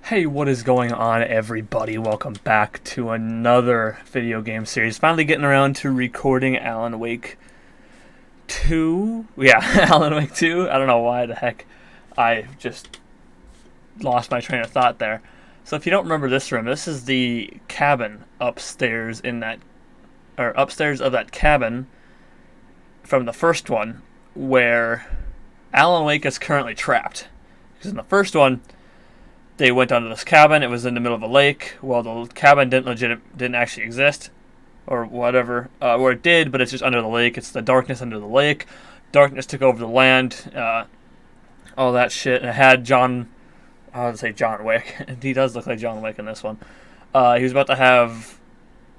Hey, what is going on, everybody? Welcome back to another video game series. Finally getting around to recording Alan Wake 2. Yeah, Alan Wake 2. I don't know why the heck I just lost my train of thought there. So if you don't remember this room, this is the cabin upstairs upstairs of that cabin from the first one where Alan Wake is currently trapped. Because in the first one, they went onto this cabin. It was in the middle of a lake. Well, the cabin didn't actually exist, or whatever. Or it did, but it's just under the lake. It's the darkness under the lake. Darkness took over the land. All that shit. And it had I would say John Wick. He does look like John Wick in this one. He was about to have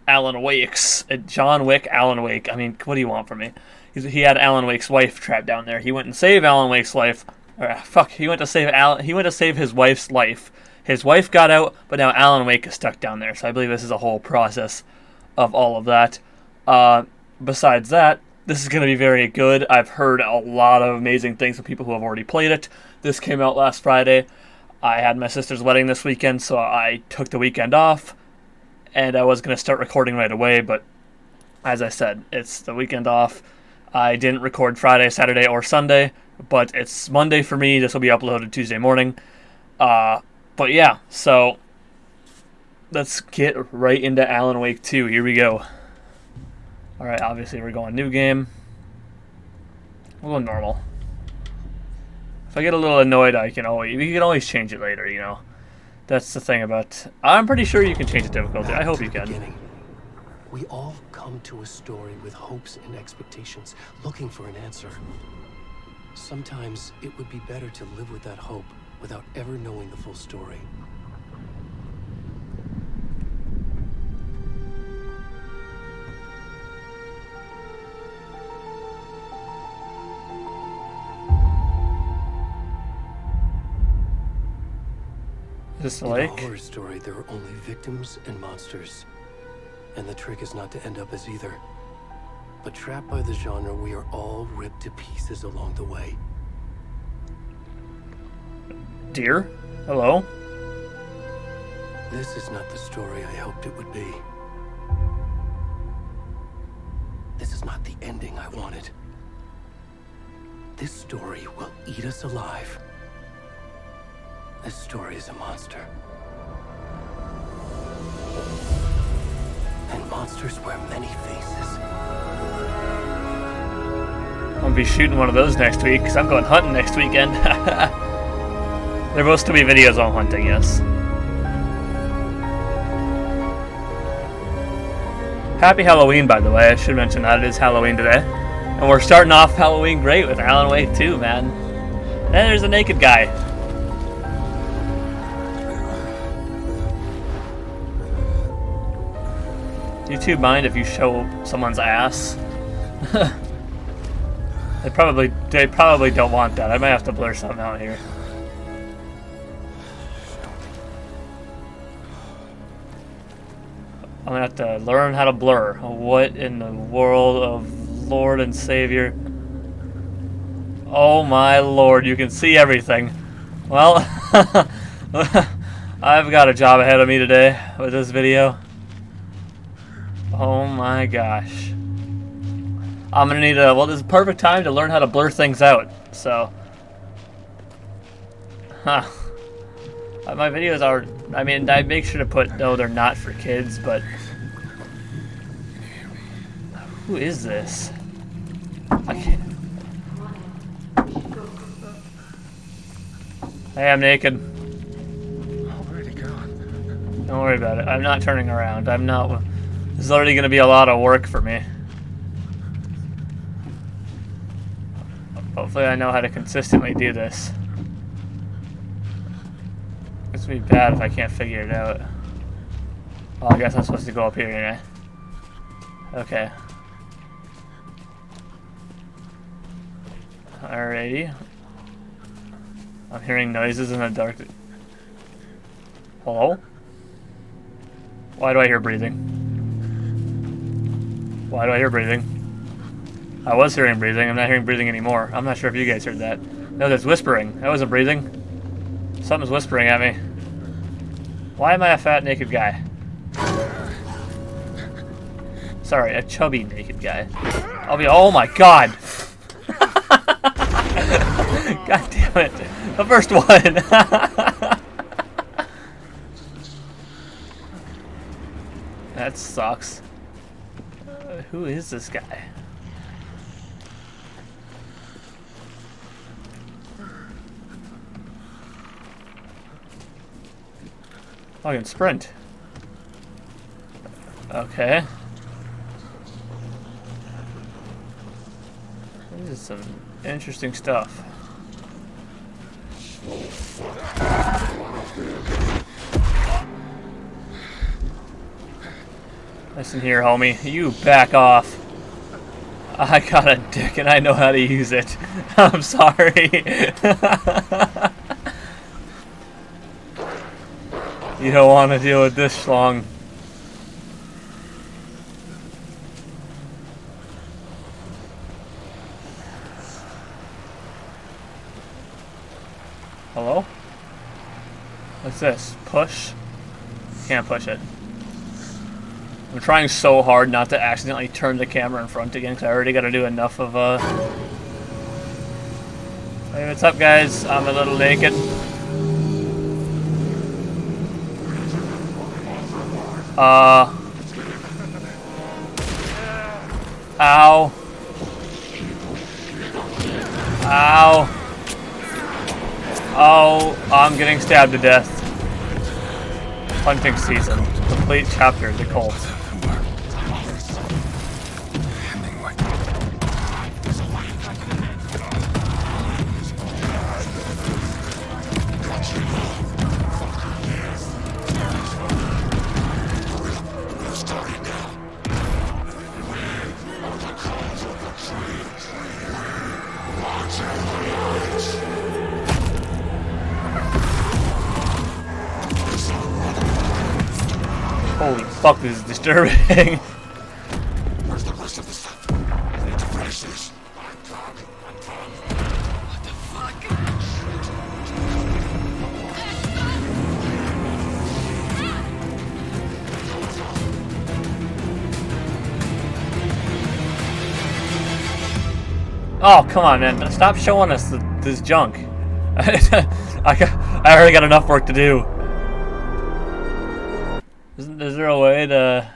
Alan Wake's John Wick, Alan Wake. I mean, what do you want from me? He had Alan Wake's wife trapped down there. He went and saved Alan Wake's life. He went to save his wife's life. His wife got out, but now Alan Wake is stuck down there. So I believe this is a whole process of all of that. Besides that, this is going to be very good. I've heard a lot of amazing things from people who have already played it. This came out last Friday. I had my sister's wedding this weekend, so I took the weekend off. And I was going to start recording right away, but as I said, it's the weekend off. I didn't record Friday, Saturday, or Sunday, but it's Monday for me. This will be uploaded Tuesday morning. But yeah, so let's get right into Alan Wake 2. Here we go. Alright, obviously we're going new game. We'll go normal. If I get a little annoyed, we can always change it later, you know. That's the thing about... I'm pretty sure you can change the difficulty. I hope you can. We all come to a story with hopes and expectations, looking for an answer. Sometimes it would be better to live with that hope without ever knowing the full story. Is this the lake? In a horror story, there are only victims and monsters. And the trick is not to end up as either. But trapped by the genre, we are all ripped to pieces along the way. Dear? Hello? This is not the story I hoped it would be. This is not the ending I wanted. This story will eat us alive. This story is a monster. And monsters wear many faces. I'm going to be shooting one of those next week, because I'm going hunting next weekend. There will still be videos on hunting, yes. Happy Halloween, by the way. I should mention that it is Halloween today. And we're starting off Halloween great with Alan Wake 2, man. And there's a naked guy. Do YouTube mind if you show someone's ass? They probably don't want that. I might have to blur something out here. I'm gonna have to learn how to blur. What in the world of Lord and Savior? Oh my Lord, you can see everything. Well, I've got a job ahead of me today with this video. Oh my gosh. I'm gonna need this is the perfect time to learn how to blur things out, so. My videos are, I make sure to put, no, they're not for kids, but. Who is this? I can't. Hey, I'm naked. Where'd it go? Don't worry about it. I'm not turning around. This is already going to be a lot of work for me. Hopefully I know how to consistently do this. It's going to be bad if I can't figure it out. Oh, I guess I'm supposed to go up here, ain't I? Okay. Alrighty. I'm hearing noises in the dark. Hello? Why do I hear breathing? Why do I hear breathing? I was hearing breathing. I'm not hearing breathing anymore. I'm not sure if you guys heard that. No, there's whispering. That wasn't breathing. Something's whispering at me. Why am I a fat naked guy? Sorry, a chubby naked guy. Oh my god! God damn it. The first one! That sucks. Who is this guy? Oh, I can sprint. Okay. This is some interesting stuff. Listen here, homie. You back off. I got a dick and I know how to use it. I'm sorry. You don't want to deal with this schlong. Hello? What's this? Push? Can't push it. I'm trying so hard not to accidentally turn the camera in front again because I already got to do enough of Hey, what's up, guys? I'm a little naked. Ow. Ow. Oh, I'm getting stabbed to death. Hunting season. Complete chapter, The Cult. Holy fuck, this is disturbing. Where's the rest of the stuff? I need to finish this. What the fuck? Oh, come on, man. Stop showing us this junk. I already got enough work to do. Is there a way to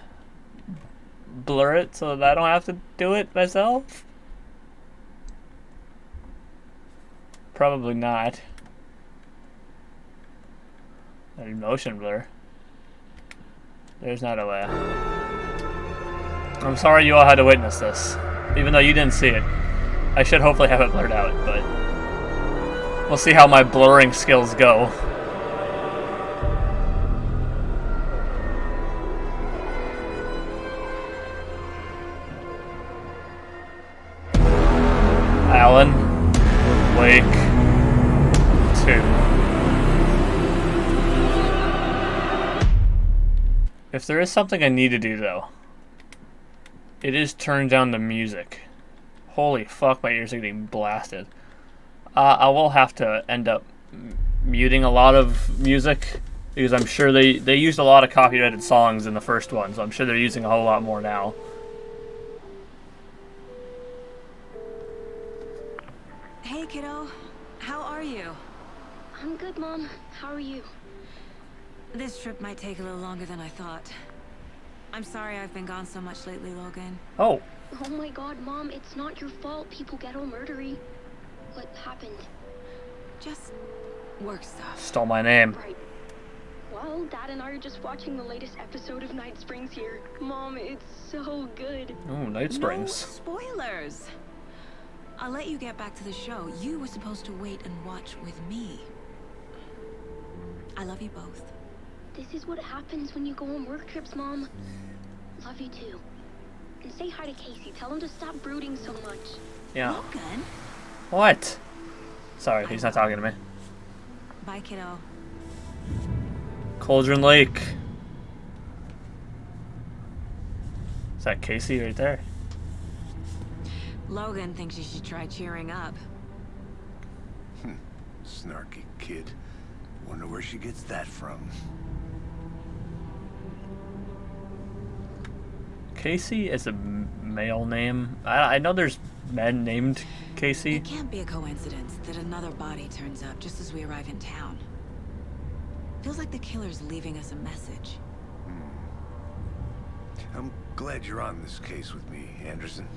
blur it so that I don't have to do it myself? Probably not. Motion blur. There's not a way. I'm sorry you all had to witness this, even though you didn't see it. I should hopefully have it blurred out, but we'll see how my blurring skills go. Alan Wake 2. If there is something I need to do, though, it is turn down the music. Holy fuck, my ears are getting blasted. I will have to end up muting a lot of music, because I'm sure they used a lot of copyrighted songs in the first one, so I'm sure they're using a whole lot more now. Hey, kiddo. How are you? I'm good, Mom. How are you? This trip might take a little longer than I thought. I'm sorry I've been gone so much lately, Logan. Oh. Oh my god, Mom, it's not your fault people get all murdery. What happened? Just work stuff. Stole my name. Right. Well, Dad and I are just watching the latest episode of Night Springs here. Mom, it's so good. Ooh, Night Springs. No spoilers. I'll let you get back to the show. You were supposed to wait and watch with me. I love you both. This is what happens when you go on work trips, Mom. Love you too. And say hi to Casey. Tell him to stop brooding so much. Yeah. Logan? What? Sorry, he's not talking to me. Bye, kiddo. Cauldron Lake. Is that Casey right there? Logan thinks you should try cheering up. Snarky kid. Wonder where she gets that from. Casey is a male name. I know there's men named Casey. It can't be a coincidence that another body turns up just as we arrive in town. Feels like the killer's leaving us a message. I'm glad you're on this case with me, Anderson.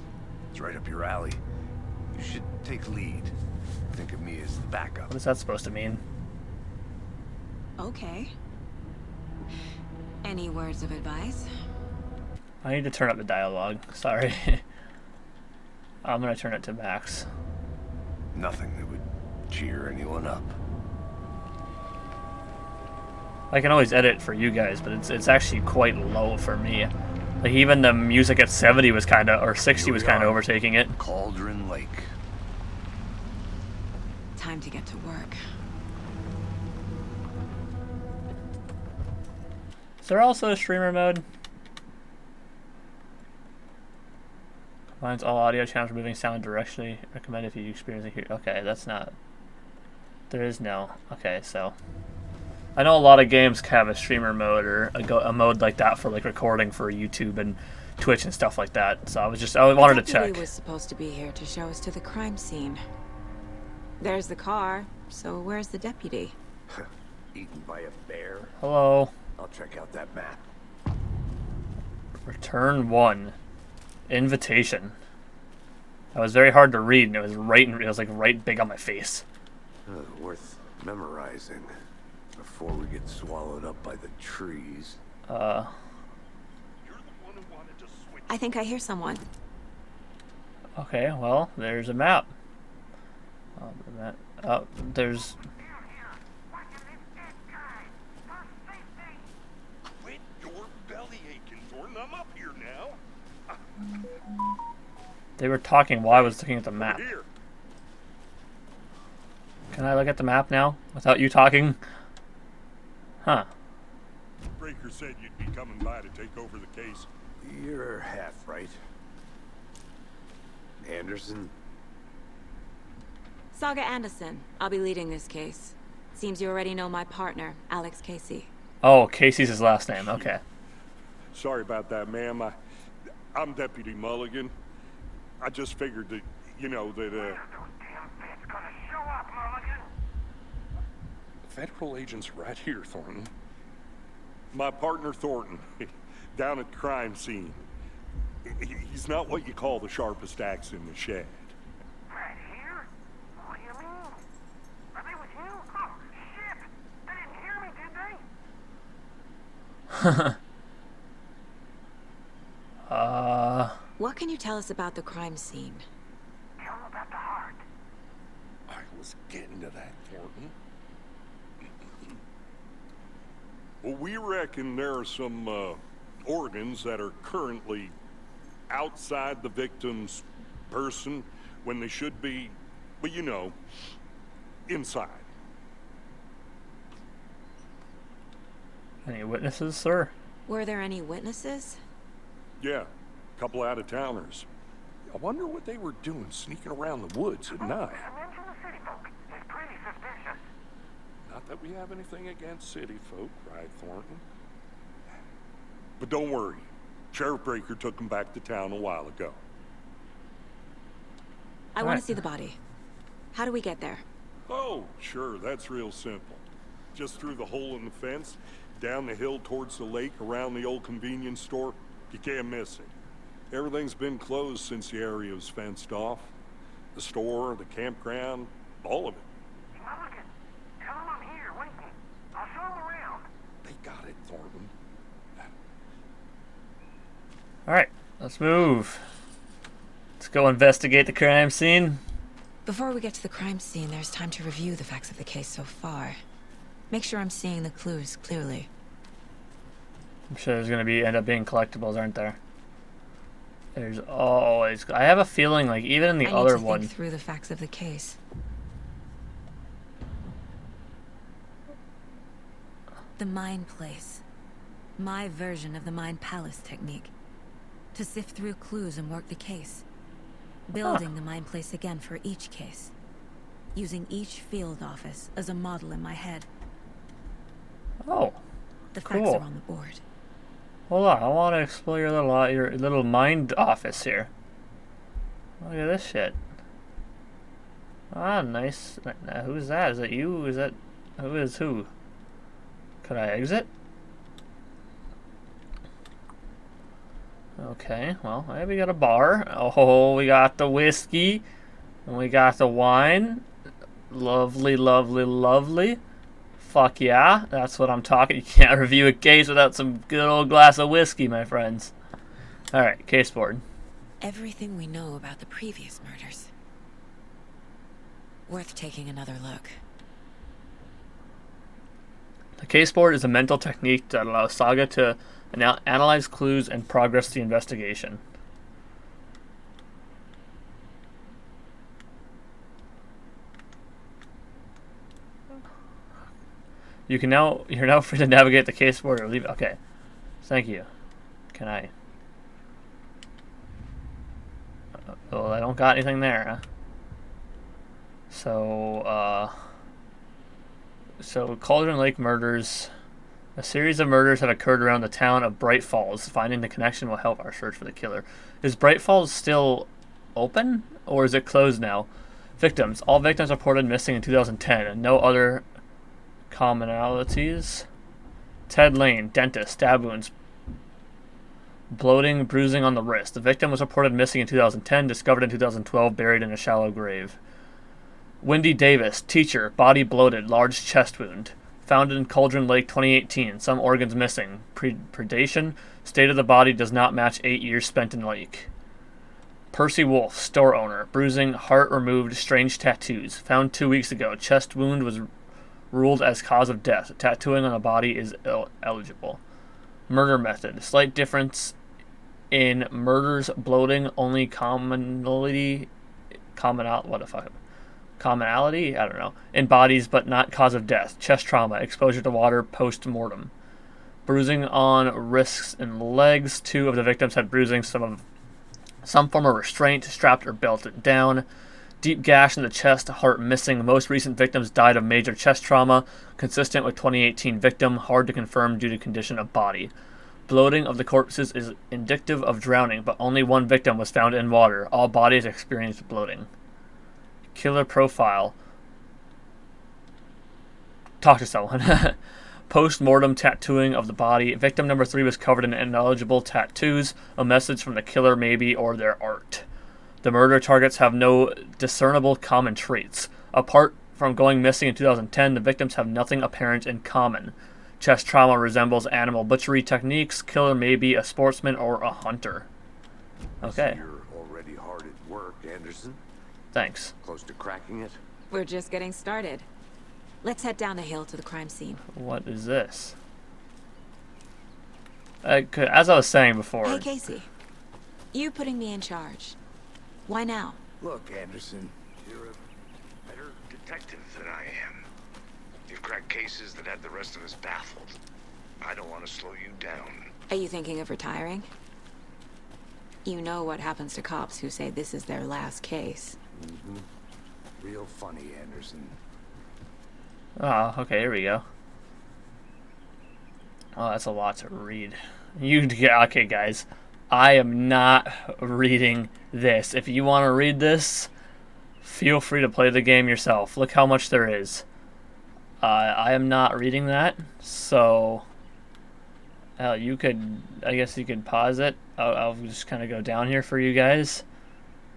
It's right up your alley. You should take lead. Think of me as the backup. What is that supposed to mean? Okay. Any words of advice? I need to turn up the dialogue. Sorry. I'm gonna turn it to max. Nothing that would cheer anyone up. I can always edit for you guys, but it's actually quite low for me. Like even the music at 70 was kind of, or 60 was kind of overtaking it. Cauldron Lake. Time to get to work. Is there also a streamer mode? Combines all audio channels, removing sound directly. Recommend if you experience it here. Okay, that's not. There is no. Okay, so. I know a lot of games have a streamer mode or a mode like that for like recording for YouTube and Twitch and stuff like that. So I wanted to check. The deputy was supposed to be here to show us to the crime scene. There's the car. So where's the deputy? Eaten by a bear. Hello. I'll check out that map. Return 1. Invitation. That was very hard to read, and it was right big on my face. Worth memorizing before we get swallowed up by the trees. I think I hear someone. Okay, well, there's a map. There's. Quit your belly aching, Thornton. I'm up here now. They were talking while I was looking at the map. Here. Can I look at the map now without you talking? Huh. Breaker said you'd be coming by to take over the case. You're half right. Anderson? Saga Anderson. I'll be leading this case. Seems you already know my partner, Alex Casey. Oh, Casey's his last name. Okay. Sorry about that, ma'am. I'm Deputy Mulligan. I just figured that, Federal agents right here, Thornton. My partner, Thornton, down at the crime scene. He's not what you call the sharpest axe in the shed. Right here? What do you mean? Are they with you? Oh, shit! They didn't hear me, did they? What can you tell us about the crime scene? Tell them about the heart. I was getting to that, Thornton. Well, we reckon there are some organs that are currently outside the victim's person when they should be, well, inside. Any witnesses, sir? Were there any witnesses? Yeah, a couple out-of-towners. I wonder what they were doing sneaking around the woods at night. Mention the city folk. It's pretty suspicious. Not that we have anything against city folk, right, Thornton? But don't worry. Sheriff Breaker took them back to town a while ago. I want Right. to see the body. How do we get there? Oh, sure, that's real simple. Just through the hole in the fence, down the hill towards the lake, around the old convenience store. You can't miss it. Everything's been closed since the area was fenced off. The store, the campground, all of it. Mulligan, tell them I'm here waiting. I'll show them around. They got it, Thornton. Alright, let's move. Let's go investigate the crime scene. Before we get to the crime scene, there's time to review the facts of the case so far. Make sure I'm seeing the clues clearly. I'm sure there's gonna end up being collectibles, aren't there? There's always. I have a feeling like even in the I other need to one. think through the facts of the case. The Mind Place. My version of the Mind Palace technique. To sift through clues and work the case. Building the Mind Place again for each case. Using each field office as a model in my head. Oh, The Cool. facts are on the board. Hold on, I want to explore your little mind office here. Look at this shit. Ah, nice. Who's that? Is that you? Is that who is who? Could I exit? Okay, well, hey, we got a bar. Oh, we got the whiskey. And we got the wine. Lovely, lovely, lovely. Fuck yeah, that's what I'm talking. You can't review a case without some good old glass of whiskey, my friends. Alright, case board. Everything we know about the previous murders. Worth taking another look. The case board is a mental technique that allows Saga to analyze clues and progress the investigation. You're now free to navigate the case board or leave it. Okay. Thank you. Can I? Well, I don't got anything there, huh? So Cauldron Lake murders. A series of murders have occurred around the town of Bright Falls. Finding the connection will help our search for the killer. Is Bright Falls still open, or is it closed now? Victims. All victims reported missing in 2010, and no other commonalities. Ted Lane, dentist, stab wounds, bloating, bruising on the wrist. The victim was reported missing in 2010, discovered in 2012, buried in a shallow grave. Wendy Davis, teacher, body bloated, large chest wound. Found in Cauldron Lake 2018, some organs missing. Predation, state of the body does not match 8 years spent in lake. Percy Wolf, store owner, bruising, heart removed, strange tattoos. Found 2 weeks ago, chest wound was ruled as cause of death. Tattooing on the body is eligible. Murder method, slight difference in murders, bloating, only commonality, I don't know, in bodies but not cause of death. Chest trauma, exposure to water post-mortem. Bruising on wrists and legs. 2 of the victims had bruising, some form of restraint, strapped or belted down. Deep gash in the chest, heart missing. Most recent victims died of major chest trauma, consistent with 2018 victim, hard to confirm due to condition of body. Bloating of the corpses is indicative of drowning, but only 1 victim was found in water. All bodies experienced bloating. Killer profile. Talk to someone. Post-mortem tattooing of the body. Victim number 3 was covered in ineligible tattoos. A message from the killer maybe, or their art. The murder targets have no discernible common traits. Apart from going missing in 2010, the victims have nothing apparent in common. Chest trauma resembles animal butchery techniques. Killer may be a sportsman or a hunter. Okay. You're already hard at work, Anderson. Thanks. Close to cracking it? We're just getting started. Let's head down the hill to the crime scene. What is this? As I was saying before. Hey, Casey. You putting me in charge. Why now? Look, Anderson, you're a better detective than I am. You've cracked cases that had the rest of us baffled. I don't want to slow you down. Are you thinking of retiring? You know what happens to cops who say this is their last case. Real funny, Anderson. Oh, okay, here we go. Oh, that's a lot to read. Okay, guys. I am not reading this. If you want to read this, feel free to play the game yourself. Look how much there is. I am not reading that, so you could, I guess you could pause it. I'll just kind of go down here for you guys.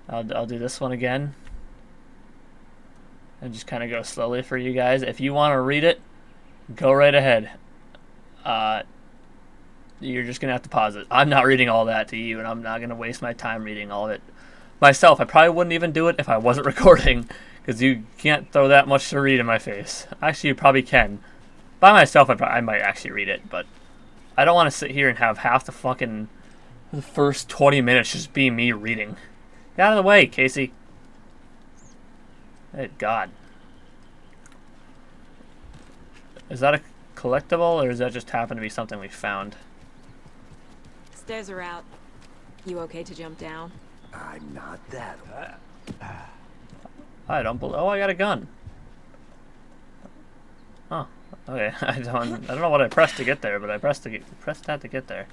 I'll do this one again. And just kind of go slowly for you guys. If you want to read it, go right ahead. You're just going to have to pause it. I'm not reading all that to you, and I'm not going to waste my time reading all of it myself. I probably wouldn't even do it if I wasn't recording, because you can't throw that much to read in my face. Actually, you probably can. By myself, I might actually read it, but I don't want to sit here and have half the first 20 minutes just be me reading. Get out of the way, Casey. Good God. Is that a collectible, or does that just happen to be something we found? Stairs are out. You okay to jump down? I'm not that old. I don't believe. Oh, I got a gun. Oh, okay. I don't know what I pressed to get there, but I pressed that to get there.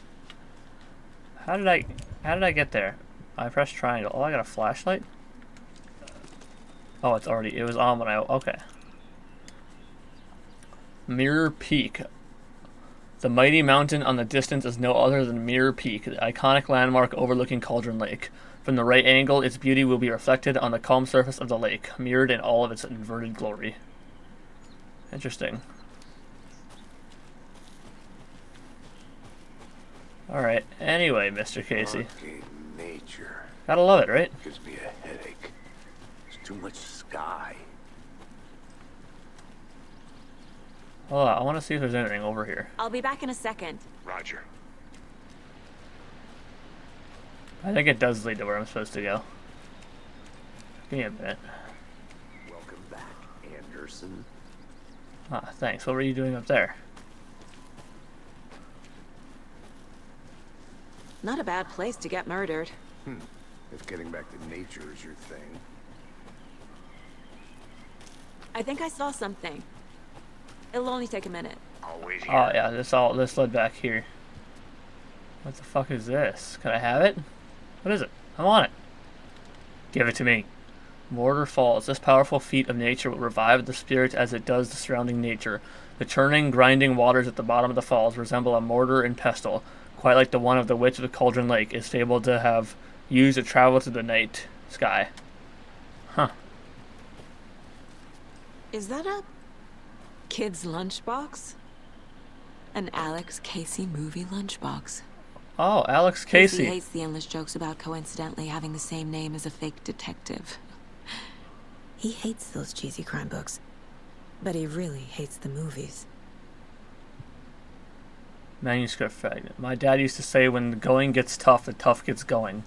How did I get there? I pressed triangle. Oh, I got a flashlight? Oh, it was on when okay. Mirror Peak. The mighty mountain on the distance is no other than Mirror Peak, the iconic landmark overlooking Cauldron Lake. From the right angle, its beauty will be reflected on the calm surface of the lake, mirrored in all of its inverted glory. Interesting. Alright, anyway, Mr. Casey. Arcade nature Gotta love it, right? gives me a headache. There's too much sky. Hold on, I want to see if there's anything over here. I'll be back in a second. Roger. I think it does lead to where I'm supposed to go. Give me a minute. Welcome back, Anderson. Ah, thanks. What were you doing up there? Not a bad place to get murdered. If getting back to nature is your thing. I think I saw something. It'll only take a minute. I'll wait here. Oh yeah, this led back here. What the fuck is this? Can I have it? What is it? I want it. Give it to me. Mortar Falls. This powerful feat of nature will revive the spirit as it does the surrounding nature. The churning, grinding waters at the bottom of the falls resemble a mortar and pestle, quite like the one of the Witch of the Cauldron Lake is fabled to have used to travel to the night sky. Huh. Is that a kid's lunchbox? An Alex Casey movie lunchbox. Oh, Alex Casey. Casey hates the endless jokes about coincidentally having the same name as a fake detective. He hates those cheesy crime books, but he really hates the movies. Manuscript fragment. My dad used to say when the going gets tough, the tough gets going.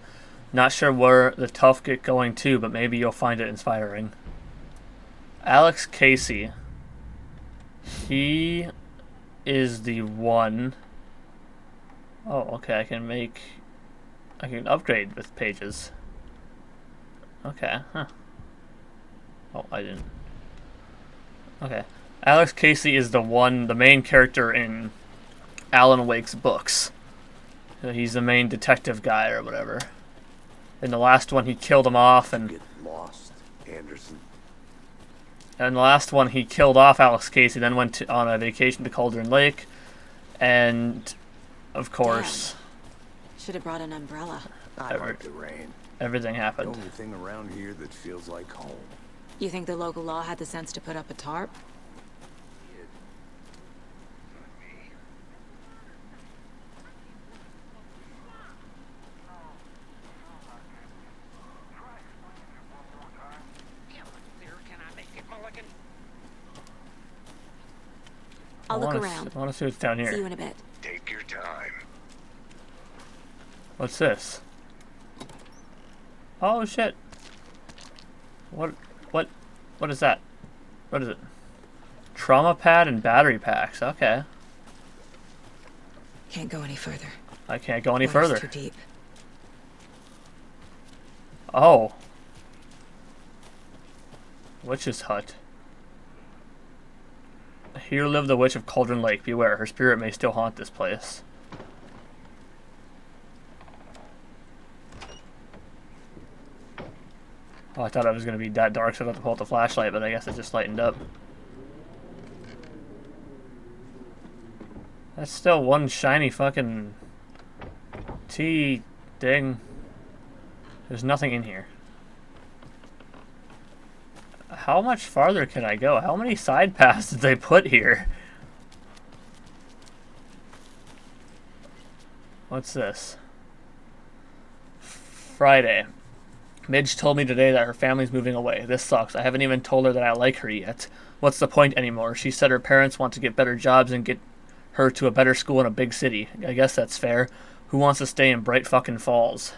Not sure where the tough get going to, but maybe you'll find it inspiring. Alex Casey. He is the one. Oh, okay, I can upgrade with pages. Okay, huh. Oh, I didn't. Okay. Alex Casey is the main character in Alan Wake's books. So he's the main detective guy or whatever. In the last one, he killed him off, and Get lost, Anderson. in the last one, he killed off Alex Casey, then went on a vacation to Cauldron Lake, and of course, Should have brought an umbrella. I like the rain. everything The happened. only thing around here that feels like home. You think the local law had the sense to put up a tarp? I'll look around. I want to see what's down See you here. in a bit. Take your time. What's this? Oh shit! What is that? What is it? Trauma pad and battery packs. Okay, Can't go any further. I can't go any Water's further. too deep. Oh, witch's hut. Here lived the witch of Cauldron Lake. Beware, her spirit may still haunt this place. Oh, I thought it was going to be that dark, so I had to pull out the flashlight, but I guess it just lightened up. That's still one shiny fucking T thing. There's nothing in here. How much farther can I go? How many side paths did they put here? What's this? Friday. Midge told me today that her family's moving away. This sucks. I haven't even told her that I like her yet. What's the point anymore? She said her parents want to get better jobs and get her to a better school in a big city. I guess that's fair. Who wants to stay in Bright fucking Falls?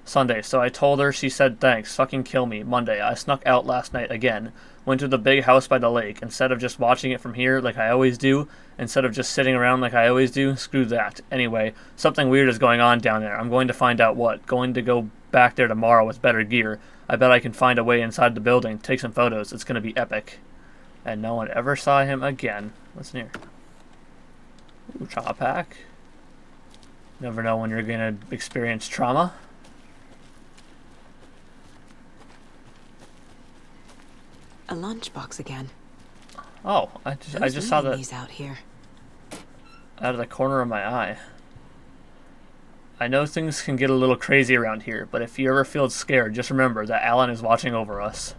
Sunday. So I told her, she said thanks. Fucking kill me. Monday. I snuck out last night again. Went to the big house by the lake. Instead of just watching it from here like I always do, instead of just sitting around like I always do, screw that. Anyway, something weird is going on down there. I'm going to find out what. Going to go back there tomorrow with better gear. I bet I can find a way inside the building. Take some photos. It's going to be epic. And no one ever saw him again. What's in here? Ooh, trauma pack. Never know when you're gonna experience trauma. A lunchbox again. Oh, I just saw that these out here. out of the corner of my eye. I know things can get a little crazy around here, but if you ever feel scared, just remember that Alan is watching over us.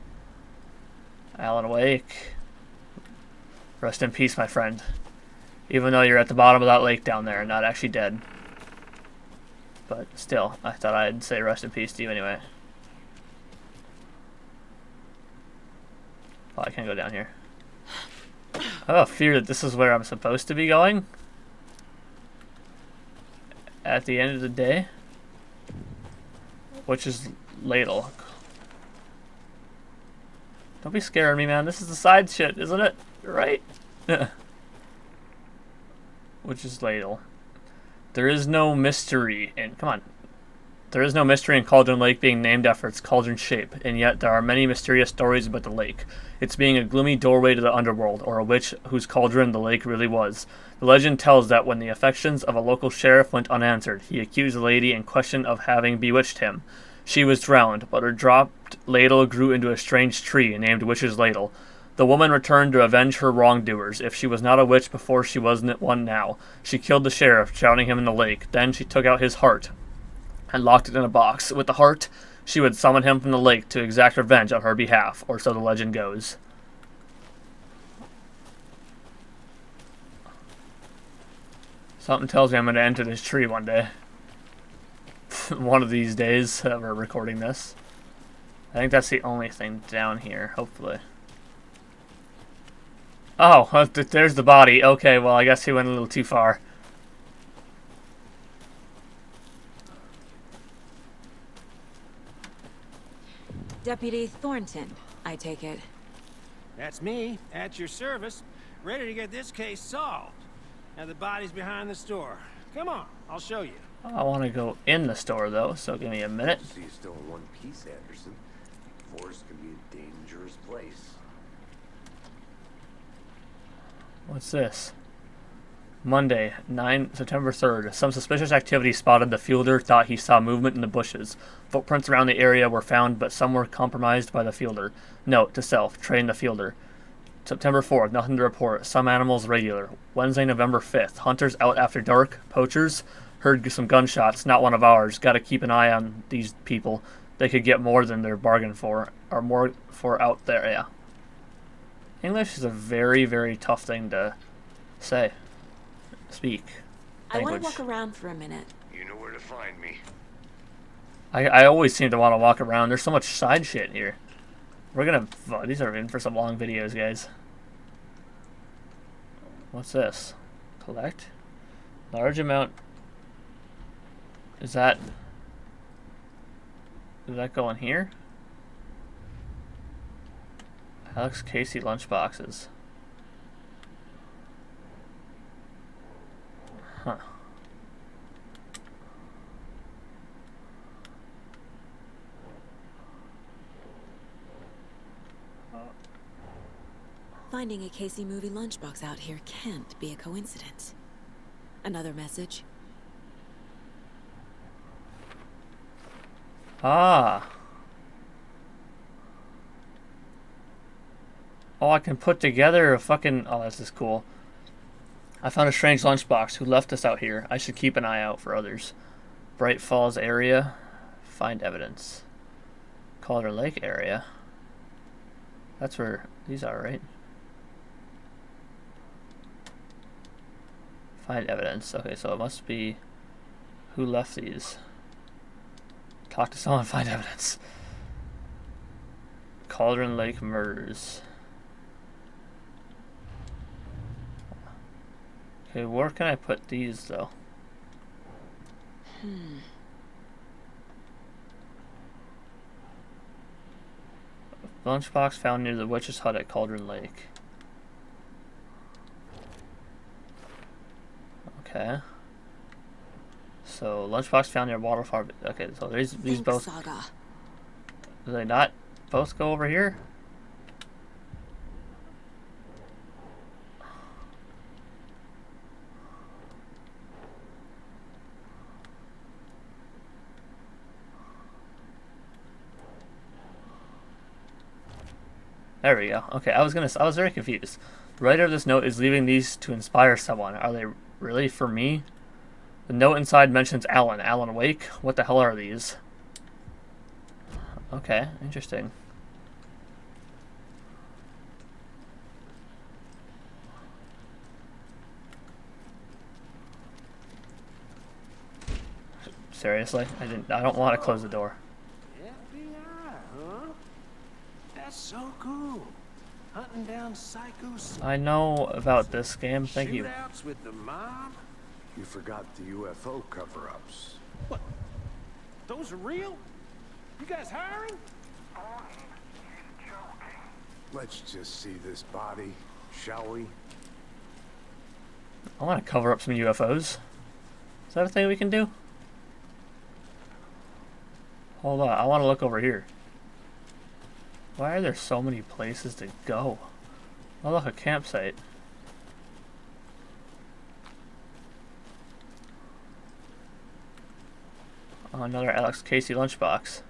Alan Wake. Rest in peace, my friend. Even though you're at the bottom of that lake down there and not actually dead. But still, I thought I'd say rest in peace to you anyway. Oh, I can't go down here. I have a fear that this is where I'm supposed to be going. At the end of the day. Which is Ladle. Don't be scaring me, man. This is the side shit, isn't it? Right? Which is Ladle. There is no mystery in... Come on. There is no mystery in Cauldron Lake being named after its cauldron shape, and yet there are many mysterious stories about the lake. It's being a gloomy doorway to the underworld, or a witch whose cauldron the lake really was. The legend tells that when the affections of a local sheriff went unanswered, he accused the lady in question of having bewitched him. She was drowned, but her dropped ladle grew into a strange tree named Witch's Ladle. The woman returned to avenge her wrongdoers. If she was not a witch before, she wasn't one now. She killed the sheriff, drowning him in the lake. Then she took out his heart and locked it in a box. With the heart, she would summon him from the lake to exact revenge on her behalf, or so the legend goes. Something tells me I'm going to enter this tree one day. One of these days that we're recording this. I think that's the only thing down here, hopefully. Oh, there's the body. Okay, well, I guess he went a little too far. Deputy Thornton, I take it. That's me, at your service, ready to get this case solved. Now the body's behind the store. Come on, I'll show you. I want to go in the store, though, so give me a minute. See you still in one piece, Anderson. Forest can be a dangerous place. What's this? Monday, September 3rd. Some suspicious activity spotted. The fielder thought he saw movement in the bushes. Footprints around the area were found, but some were compromised by the fielder. Note to self, train the fielder. September 4th, nothing to report. Some animals regular. Wednesday, November 5th. Hunters out after dark. Poachers. Heard some gunshots, not one of ours. Gotta keep an eye on these people. They could get more than they're bargained for. Or more for out there, yeah. English is a very, very tough thing to say. Speak. I want to walk around for a minute. You know where to find me. I always seem to want to walk around. There's so much side shit here. We're gonna... Oh, these are in for some long videos, guys. What's this? Collect? Large amount... Is that... Does that go in here? Alex Casey lunchboxes. Huh. Finding a Casey movie lunchbox out here can't be a coincidence. Another message. Ah. Oh, I can put together a fucking... Oh, this is cool. I found a strange lunchbox. Who left us out here? I should keep an eye out for others. Bright Falls area. Find evidence. Cauldron Lake area. That's where these are, right? Find evidence. Okay, so it must be... Who left these? Talk to someone, find evidence. Cauldron Lake murders. Okay, where can I put these, though? Lunchbox found near the witch's hut at Cauldron Lake. Okay. So, lunchbox found near waterfall. Okay, so these both... Saga. Do they not both go over here? There we go. Okay, I was very confused. The writer of this note is leaving these to inspire someone. Are they really for me? The note inside mentions Alan Wake. What the hell are these? Okay, interesting. Seriously? I don't want to close the door. FBI, huh? That's so cool. Hunting down psycho I know about this game, thank you. shootouts with the mob. You forgot the UFO cover-ups. What? Those are real? You guys hiring? Let's just see this body, shall we? I want to cover up some UFOs. Is that a thing we can do? Hold on, I want to look over here. Why are there so many places to go? Oh look, a campsite. Oh, another Alex Casey lunchbox.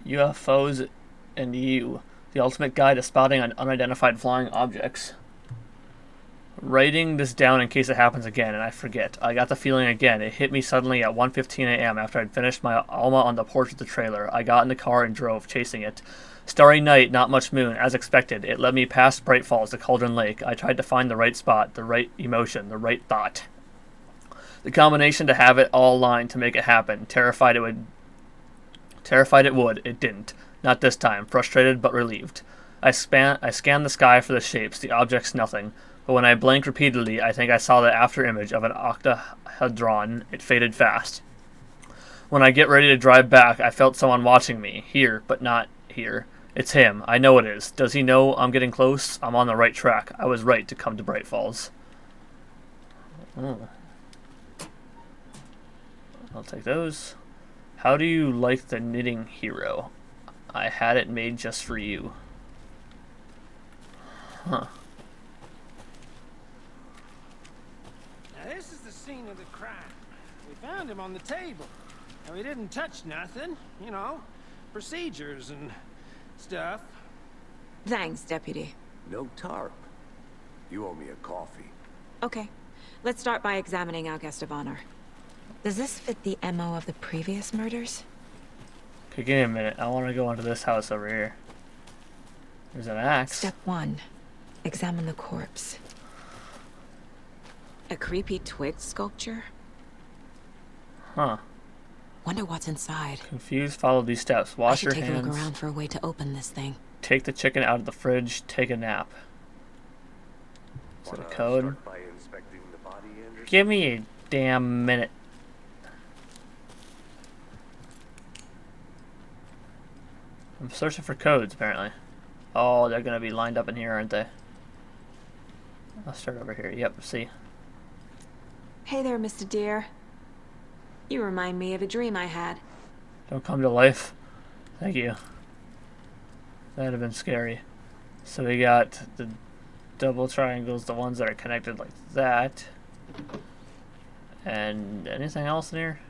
UFOs and you. The ultimate guide to spotting unidentified flying objects. Writing this down in case it happens again, and I forget. I got the feeling again. It hit me suddenly at 1:15 a.m. after I'd finished my Alma on the porch of the trailer. I got in the car and drove, chasing it. Starry night, not much moon, as expected. It led me past Bright Falls to Cauldron Lake. I tried to find the right spot, the right emotion, the right thought. The combination to have it all aligned to make it happen. Terrified it would. It didn't. Not this time. Frustrated but relieved. I scanned the sky for the shapes, the objects nothing. But when I blinked repeatedly, I think I saw the after image of an octahedron. It faded fast. When I get ready to drive back, I felt someone watching me. Here, but not here. It's him. I know it is. Does he know I'm getting close? I'm on the right track. I was right to come to Bright Falls. Oh. I'll take those. How do you like the knitting hero? I had it made just for you. Huh. Now this is the scene of the crime. We found him on the table. And we didn't touch nothing. You know, procedures and stuff. Thanks, Deputy. No tarp. You owe me a coffee. Okay. Let's start by examining our guest of honor. Does this fit the MO of the previous murders? Okay, give me a minute. I want to go into this house over here. There's an axe. Step 1. Examine the corpse. A creepy twig sculpture? Huh. Wonder what's inside. Confused, follow these steps. I Wash should your take hands. a look around for a way to open this thing. Take the chicken out of the fridge. Take a nap. Is it a code? Start by inspecting the body, Anderson? Give me a damn minute. I'm searching for codes, apparently. Oh, they're gonna be lined up in here, aren't they? I'll start over here. Yep, see. Hey there, Mr. Deer. You remind me of a dream I had. Don't come to life. Thank you. That'd have been scary. So we got the double triangles, the ones that are connected like that. And anything else in here?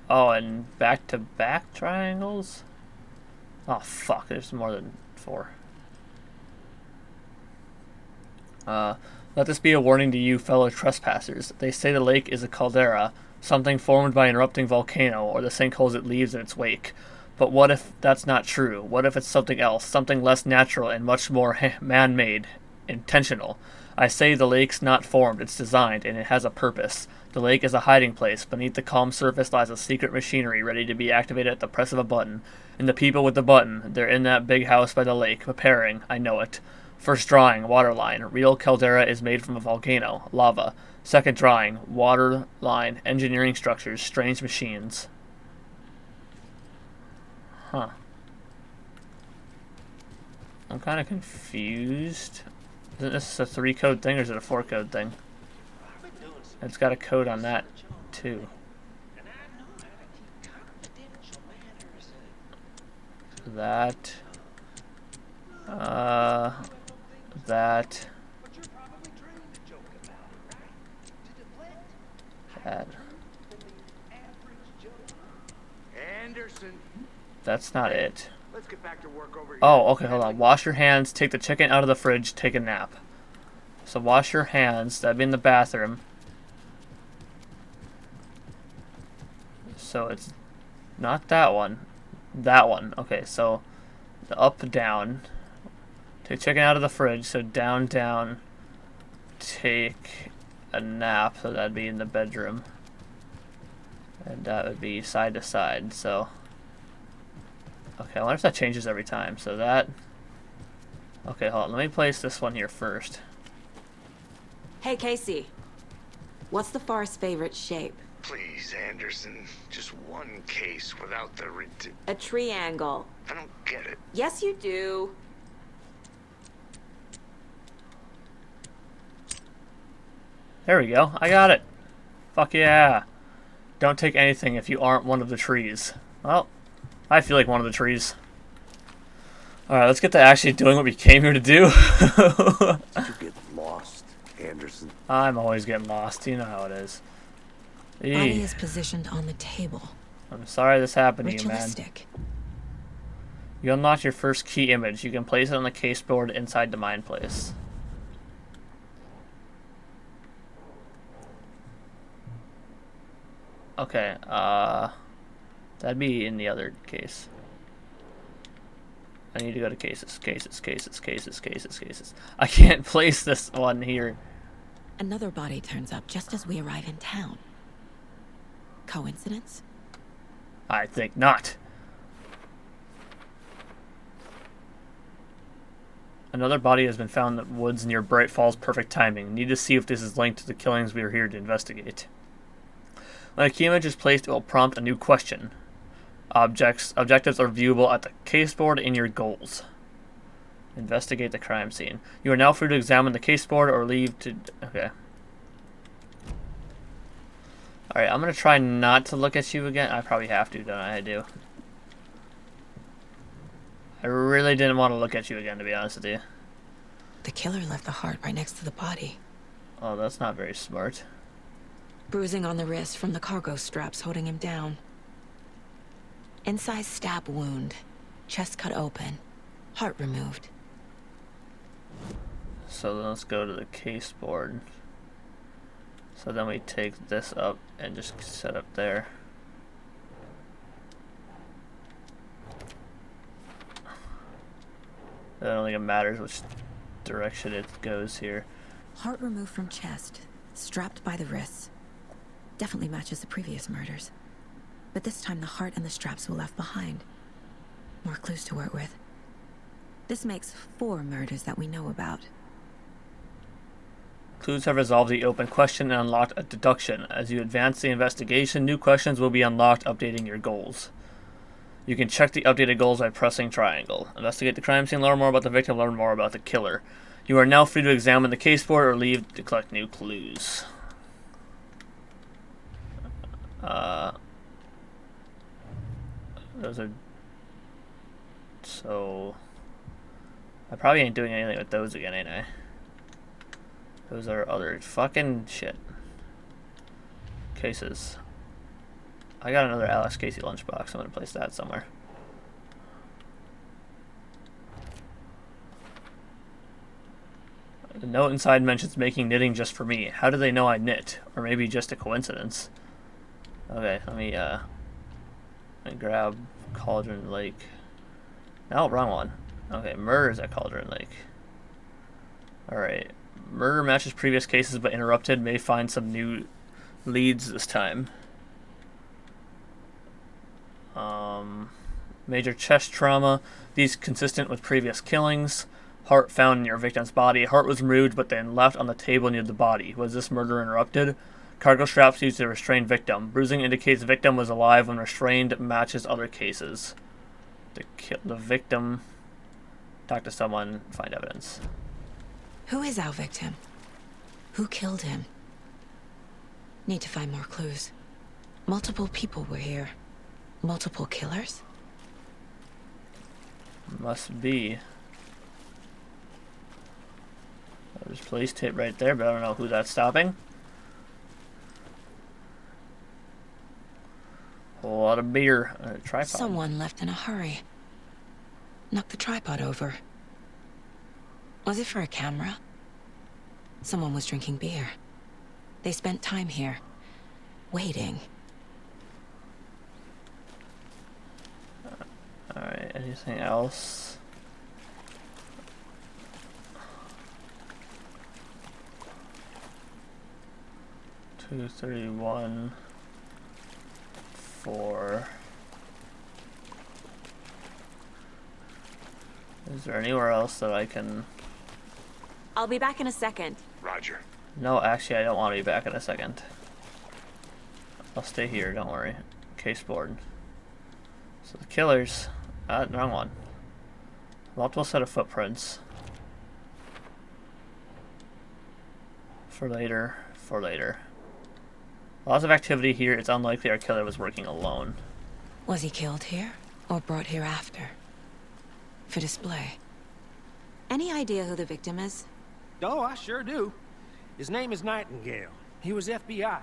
Oh, and back-to-back triangles? Oh, fuck, there's more than 4. Let this be a warning to you fellow trespassers. They say the lake is a caldera, something formed by an erupting volcano, or the sinkholes it leaves in its wake. But what if that's not true? What if it's something else, something less natural and much more man-made, intentional? I say the lake's not formed, it's designed, and it has a purpose. The lake is a hiding place. Beneath the calm surface lies a secret machinery ready to be activated at the press of a button. And the people with the button, they're in that big house by the lake, preparing, I know it. First drawing, waterline. Real caldera is made from a volcano, lava. Second drawing, waterline, engineering structures, strange machines. Huh. I'm kind of confused. Isn't this a 3-code thing or is it a 4-code thing? It's got a code on that too. That. That. That. Anderson. That's not it. Let's get back to work over here. Oh, okay, hold on. Wash your hands, take the chicken out of the fridge, take a nap. So wash your hands, that'd be in the bathroom. So it's not that one. That one. Okay, so the up, down. Take chicken out of the fridge, so down, down. Take a nap, so that'd be in the bedroom. And that would be side to side, so... Okay, I wonder if that changes every time. So that... Okay, hold on. Let me place this one here first. Hey, Casey. What's the Forest's favorite shape? Please, Anderson. Just one case without the A triangle. I don't get it. Yes, you do. There we go. I got it. Fuck yeah. Don't take anything if you aren't one of the trees. Well, I feel like one of the trees. Alright, let's get to actually doing what we came here to do. Did you get lost, Anderson? I'm always getting lost. You know how it is. Body is positioned on the table. I'm sorry this happened to you, man. Ritualistic. You unlocked your first key image. You can place it on the case board inside the mind place. Okay, that'd be in the other case. I need to go to cases, cases, cases, cases, cases, cases. I can't place this one here. Another body turns up just as we arrive in town. Coincidence? I think not. Another body has been found in the woods near Bright Falls. Perfect timing. Need to see if this is linked to the killings we are here to investigate. When a key image is placed, it will prompt a new question. Objectives are viewable at the case board in your goals. Investigate the crime scene. You are now free to examine the case board or leave to... Okay. Alright, I'm going to try not to look at you again. I probably have to, don't I? I do. I really didn't want to look at you again, to be honest with you. The killer left the heart right next to the body. Oh, that's not very smart. Bruising on the wrist from the cargo straps holding him down. Incised stab wound. Chest cut open. Heart removed. So let's go to the case board. So then we take this up and just set up there. I don't think it matters which direction it goes here. Heart removed from chest. Strapped by the wrists. Definitely matches the previous murders. But this time the heart and the straps were left behind. More clues to work with. This makes 4 murders that we know about. Clues have resolved the open question and unlocked a deduction. As you advance the investigation, new questions will be unlocked, updating your goals. You can check the updated goals by pressing triangle. Investigate the crime scene, learn more about the victim, learn more about the killer. You are now free to examine the case board or leave to collect new clues. Those are... So... I probably ain't doing anything with those again, ain't I? Those are other fucking shit. Cases. I got another Alex Casey lunchbox. I'm gonna place that somewhere. The note inside mentions making knitting just for me. How do they know I knit? Or maybe just a coincidence. Okay, let me grab Cauldron Lake. No, wrong one. Okay, murder's at Cauldron Lake. Alright. Murder matches previous cases but interrupted. May find some new leads this time. Major chest trauma. These consistent with previous killings. Heart found in your victim's body. Heart was removed but then left on the table near the body. Was this murder interrupted? Cargo straps used to restrain victim. Bruising indicates victim was alive when restrained. Matches other cases. The victim. Talk to someone. Find evidence. Who is our victim? Who killed him? Need to find more clues. Multiple people were here. Multiple killers? Must be. There's police tape right there, but I don't know who that's stopping. Whole lot of beer. Tripod. Someone left in a hurry. Knocked the tripod over. Was it for a camera? Someone was drinking beer. They spent time here, waiting. Alright, anything else? $231 4. Is there anywhere else that I can... I'll be back in a second. Roger. No, actually, I don't want to be back in a second. I'll stay here, don't worry. Case board. So the killers... wrong one. Multiple set of footprints. For later. For later. Lots of activity here. It's unlikely our killer was working alone. Was he killed here, or brought here after? For display. Any idea who the victim is? Oh, I sure do. His name is Nightingale. He was FBI.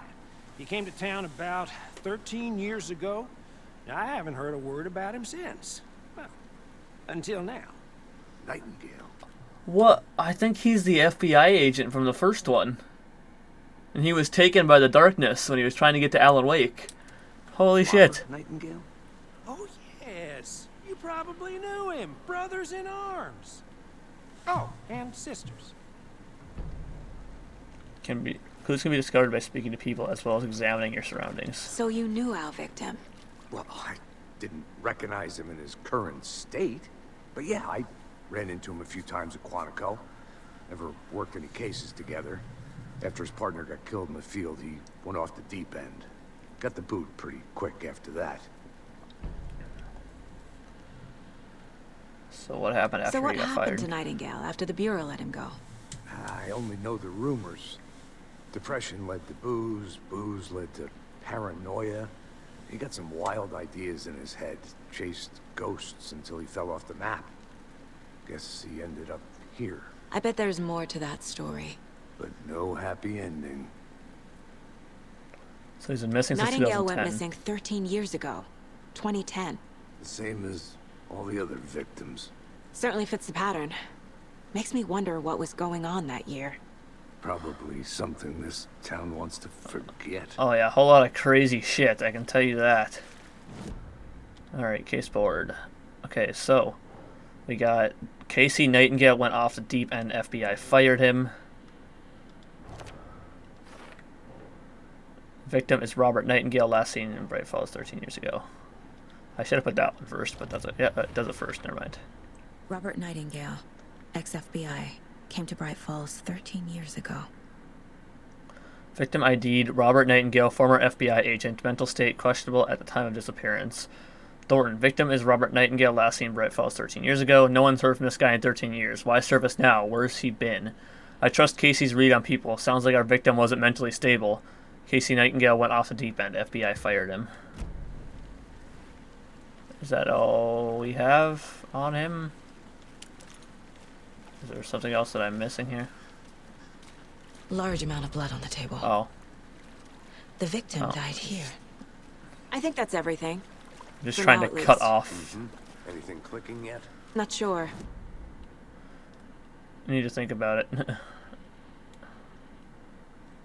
He came to town about 13 years ago. I haven't heard a word about him since. Well, until now. Nightingale. What? I think he's the FBI agent from the first one. And he was taken by the darkness when he was trying to get to Alan Wake. Holy shit. Nightingale? Oh, yes. You probably knew him. Brothers in arms. Oh, and sisters. Clues can be discovered by speaking to people as well as examining your surroundings. So you knew our victim? Well, I didn't recognize him in his current state. But yeah, I ran into him a few times at Quantico. Never worked any cases together. After his partner got killed in the field, he went off the deep end. Got the boot pretty quick after that. So what happened after So what he got happened fired? to Nightingale after the Bureau let him go? I only know the rumors. Depression led to booze, booze led to paranoia. He got some wild ideas in his head, chased ghosts until he fell off the map. Guess he ended up here. I bet there's more to that story. But no happy ending. So he's been missing since Nightingale 2010. went missing 13 years ago. 2010. The same as all the other victims. Certainly fits the pattern. Makes me wonder what was going on that year. Probably something this town wants to forget. Oh yeah, a whole lot of crazy shit, I can tell you that. Alright, case board. Okay, so we got Casey Nightingale went off the deep end, FBI fired him. Victim is Robert Nightingale, last seen in Bright Falls 13 years ago. I should have put that one first, but that's it. Yeah, it does it first, never mind. Robert Nightingale, ex-FBI, came to Bright Falls 13 years ago. Victim ID'd Robert Nightingale, former FBI agent, mental state questionable at the time of disappearance. Thornton, victim is Robert Nightingale, last seen Bright Falls 13 years ago. No one's heard from this guy in 13 years. Why surface now? Where's he been? I trust Casey's read on people. Sounds like our victim wasn't mentally stable. Casey Nightingale went off the deep end. FBI fired him. Is that all we have on him? Is there something else that I'm missing here? Large amount of blood on the table. Oh. The victim died here. I think that's everything. I'm just For trying now, to at cut least. off. Anything clicking yet? Not sure. I need to think about it.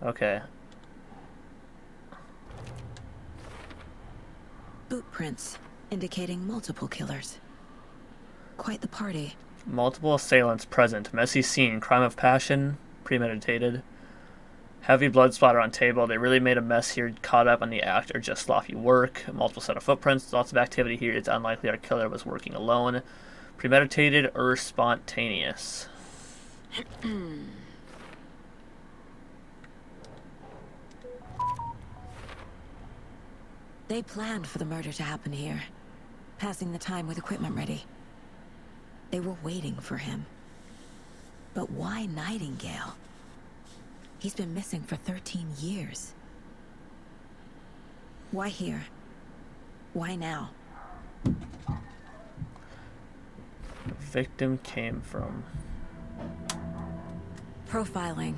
Okay. Boot prints, indicating multiple killers. Quite the party. Multiple assailants present. Messy scene. Crime of passion. Premeditated. Heavy blood splatter on table. They really made a mess here. Caught up on the act or just sloppy work. Multiple set of footprints. Lots of activity here. It's unlikely our killer was working alone. Premeditated or spontaneous. They planned for the murder to happen here, passing the time with equipment ready. They were waiting for him. But why Nightingale? He's been missing for 13 years. Why here? Why now? Victim came from... Profiling.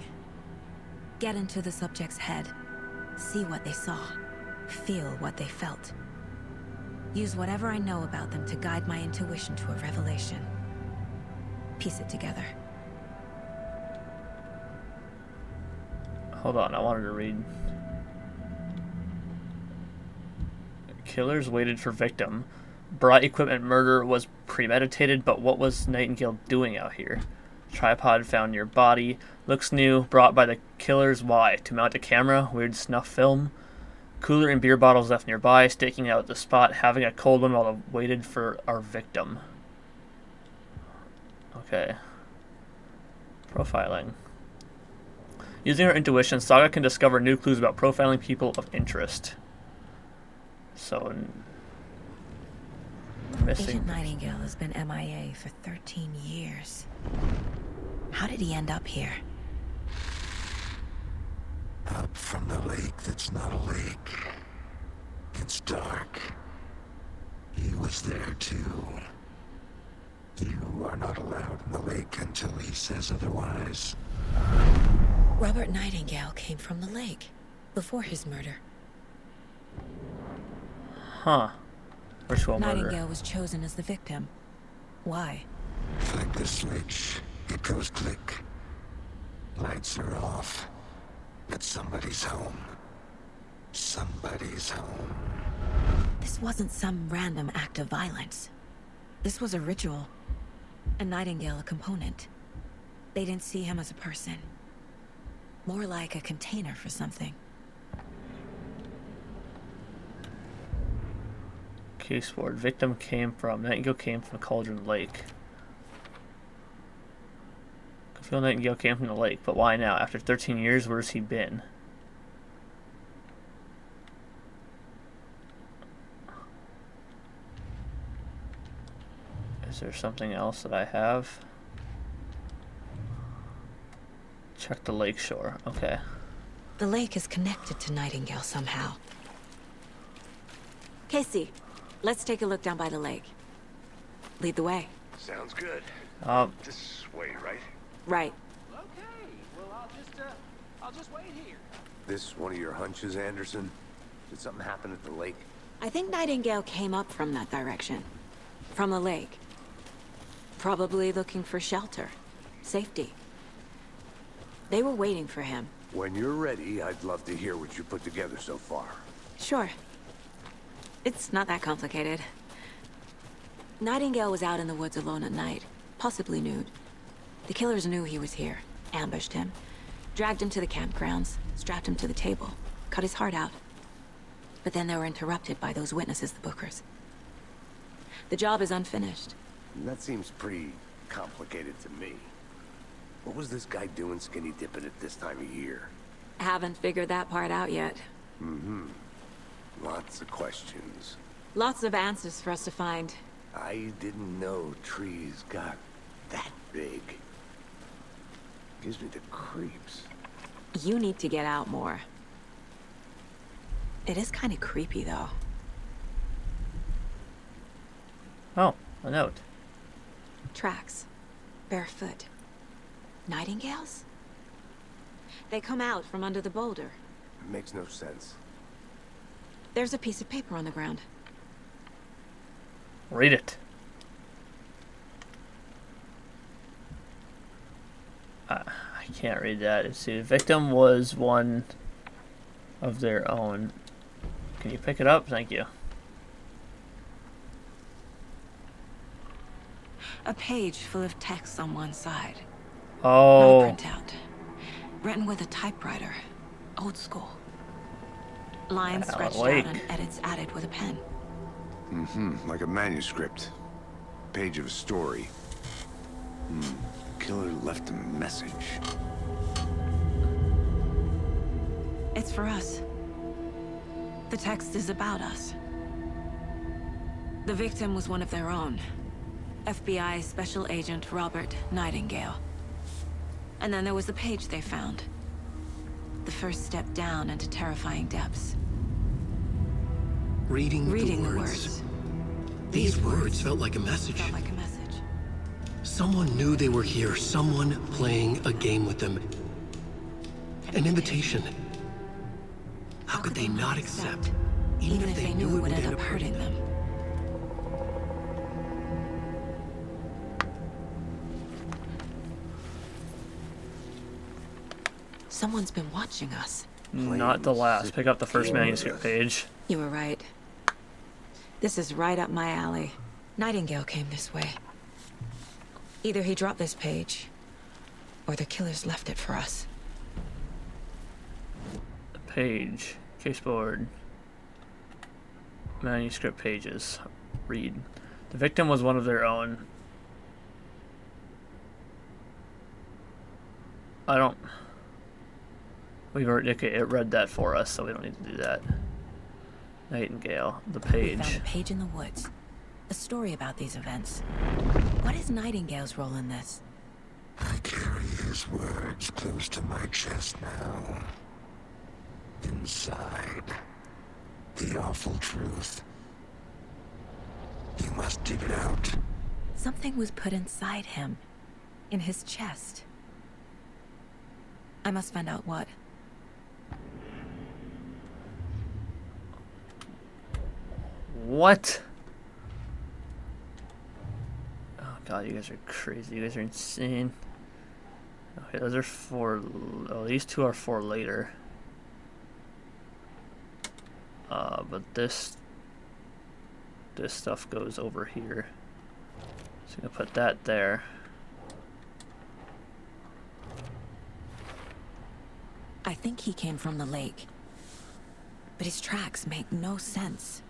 Get into the subject's head. See what they saw. Feel what they felt. Use whatever I know about them to guide my intuition to a revelation. Piece it together. Hold on, I wanted to read. Killers waited for victim. Brought equipment murder was premeditated, but what was Nightingale doing out here? Tripod found near body. Looks new. Brought by the killers. Why? To mount a camera? Weird snuff film? Cooler and beer bottles left nearby. Staking out the spot. Having a cold one while I waited for our victim. Okay. Profiling. Using her intuition, Saga can discover new clues about profiling people of interest. So, missing. Agent Nightingale has been MIA for 13 years. How did he end up here? Up from the lake that's not a lake. It's dark. He was there too. You are not allowed in the lake until he says otherwise. Robert Nightingale came from the lake before his murder. Huh. Ritual murder. Nightingale was chosen as the victim. Why? Flick the switch. It goes click. Lights are off. But somebody's home. Somebody's home. This wasn't some random act of violence. This was a ritual. And Nightingale a component. They didn't see him as a person. More like a container for something. Case board. Victim came from. Nightingale came from Cauldron Lake. I feel Nightingale came from the lake, but why now? After 13 years, where's he been? Is there something else that I have? Check the lake shore. Okay. The lake is connected to Nightingale somehow. Casey, let's take a look down by the lake. Lead the way. Sounds good. This way, right? Right. Okay, well, I'll just wait here. This one of your hunches, Anderson? Did something happen at the lake? I think Nightingale came up from that direction. From the lake. Probably looking for shelter. Safety. They were waiting for him. When you're ready, I'd love to hear what you put together so far. Sure. It's not that complicated. Nightingale was out in the woods alone at night, possibly nude. The killers knew he was here, ambushed him, dragged him to the campgrounds, strapped him to the table, cut his heart out. But then they were interrupted by those witnesses, the Bookers. The job is unfinished. That seems pretty complicated to me. What was this guy doing skinny dipping at this time of year? Haven't figured that part out yet. Mm-hmm. Lots of questions. Lots of answers for us to find. I didn't know trees got that big. Gives me the creeps. You need to get out more. It is kind of creepy, though. Oh, a note. Tracks. Barefoot. Nightingales? They come out from under the boulder. It makes no sense. There's a piece of paper on the ground. Read it. I can't read that. Let's see. The victim was one of their own. Can you pick it up? Thank you. A page full of text on one side. Oh. Not a printout. Written with a typewriter. Old school. Lines Alan scratched Wake. out and edits added with a pen. Mm-hmm. Like a manuscript. Page of a story. Killer left a message. It's for us. The text is about us. The victim was one of their own. FBI Special Agent Robert Nightingale. And then there was the page they found. The first step down into terrifying depths. Reading the words. These words felt like a message. Felt like a message. Someone knew they were here. Someone playing a game with them. An invitation. How could they not accept? Even if they knew it would end up hurting them. Someone's been watching us. Not the last. Pick up the first manuscript page. You were right. This is right up my alley. Nightingale came this way. Either he dropped this page, or the killers left it for us. Page. Caseboard. Manuscript pages. Read. The victim was one of their own. I don't... We've already... Okay, it read that for us, so we don't need to do that. Nightingale. The page. We found a page in the woods. A story about these events. What is Nightingale's role in this? I carry his words close to my chest now. Inside, the awful truth. You must dig it out. Something was put inside him. In his chest. I must find out what. What? Oh god, you guys are crazy. You guys are insane. Okay, those are for... Oh, these two are for later. But this stuff goes over here. So I'm gonna put that there. I think he came from the lake. But his tracks make no sense.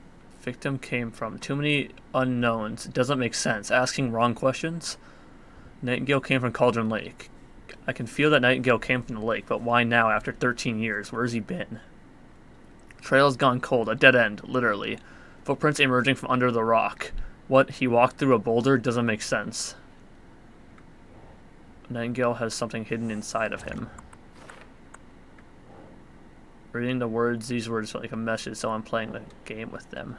Victim came from too many unknowns. It doesn't make sense. Asking wrong questions. Nightingale came from Cauldron Lake. I can feel that Nightingale came from the lake, but why now after 13 years? Where's he been? Trail's gone cold. A dead end, literally. Footprints emerging from under the rock. What? He walked through a boulder? Doesn't make sense. Nightingale has something hidden inside of him. Reading the words, these words feel like a message, so I'm playing the game with them.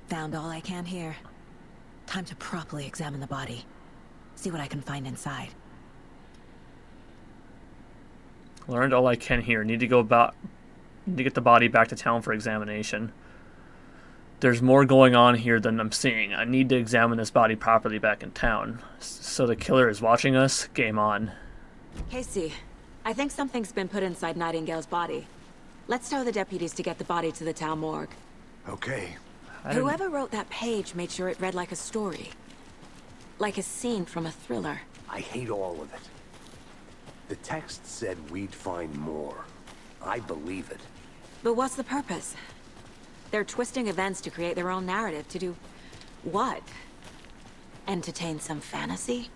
Found all I can here. Time to properly examine the body. See what I can find inside. Learned all I can here. Need to go about... Need to get the body back to town for examination. There's more going on here than I'm seeing. I need to examine this body properly back in town. So the killer is watching us? Game on. Casey, I think something's been put inside Nightingale's body. Let's tell the deputies to get the body to the town morgue. Okay. Whoever wrote that page made sure it read like a story. Like a scene from a thriller. I hate all of it. The text said we'd find more. I believe it. But what's the purpose? They're twisting events to create their own narrative. To do what? Entertain some fantasy?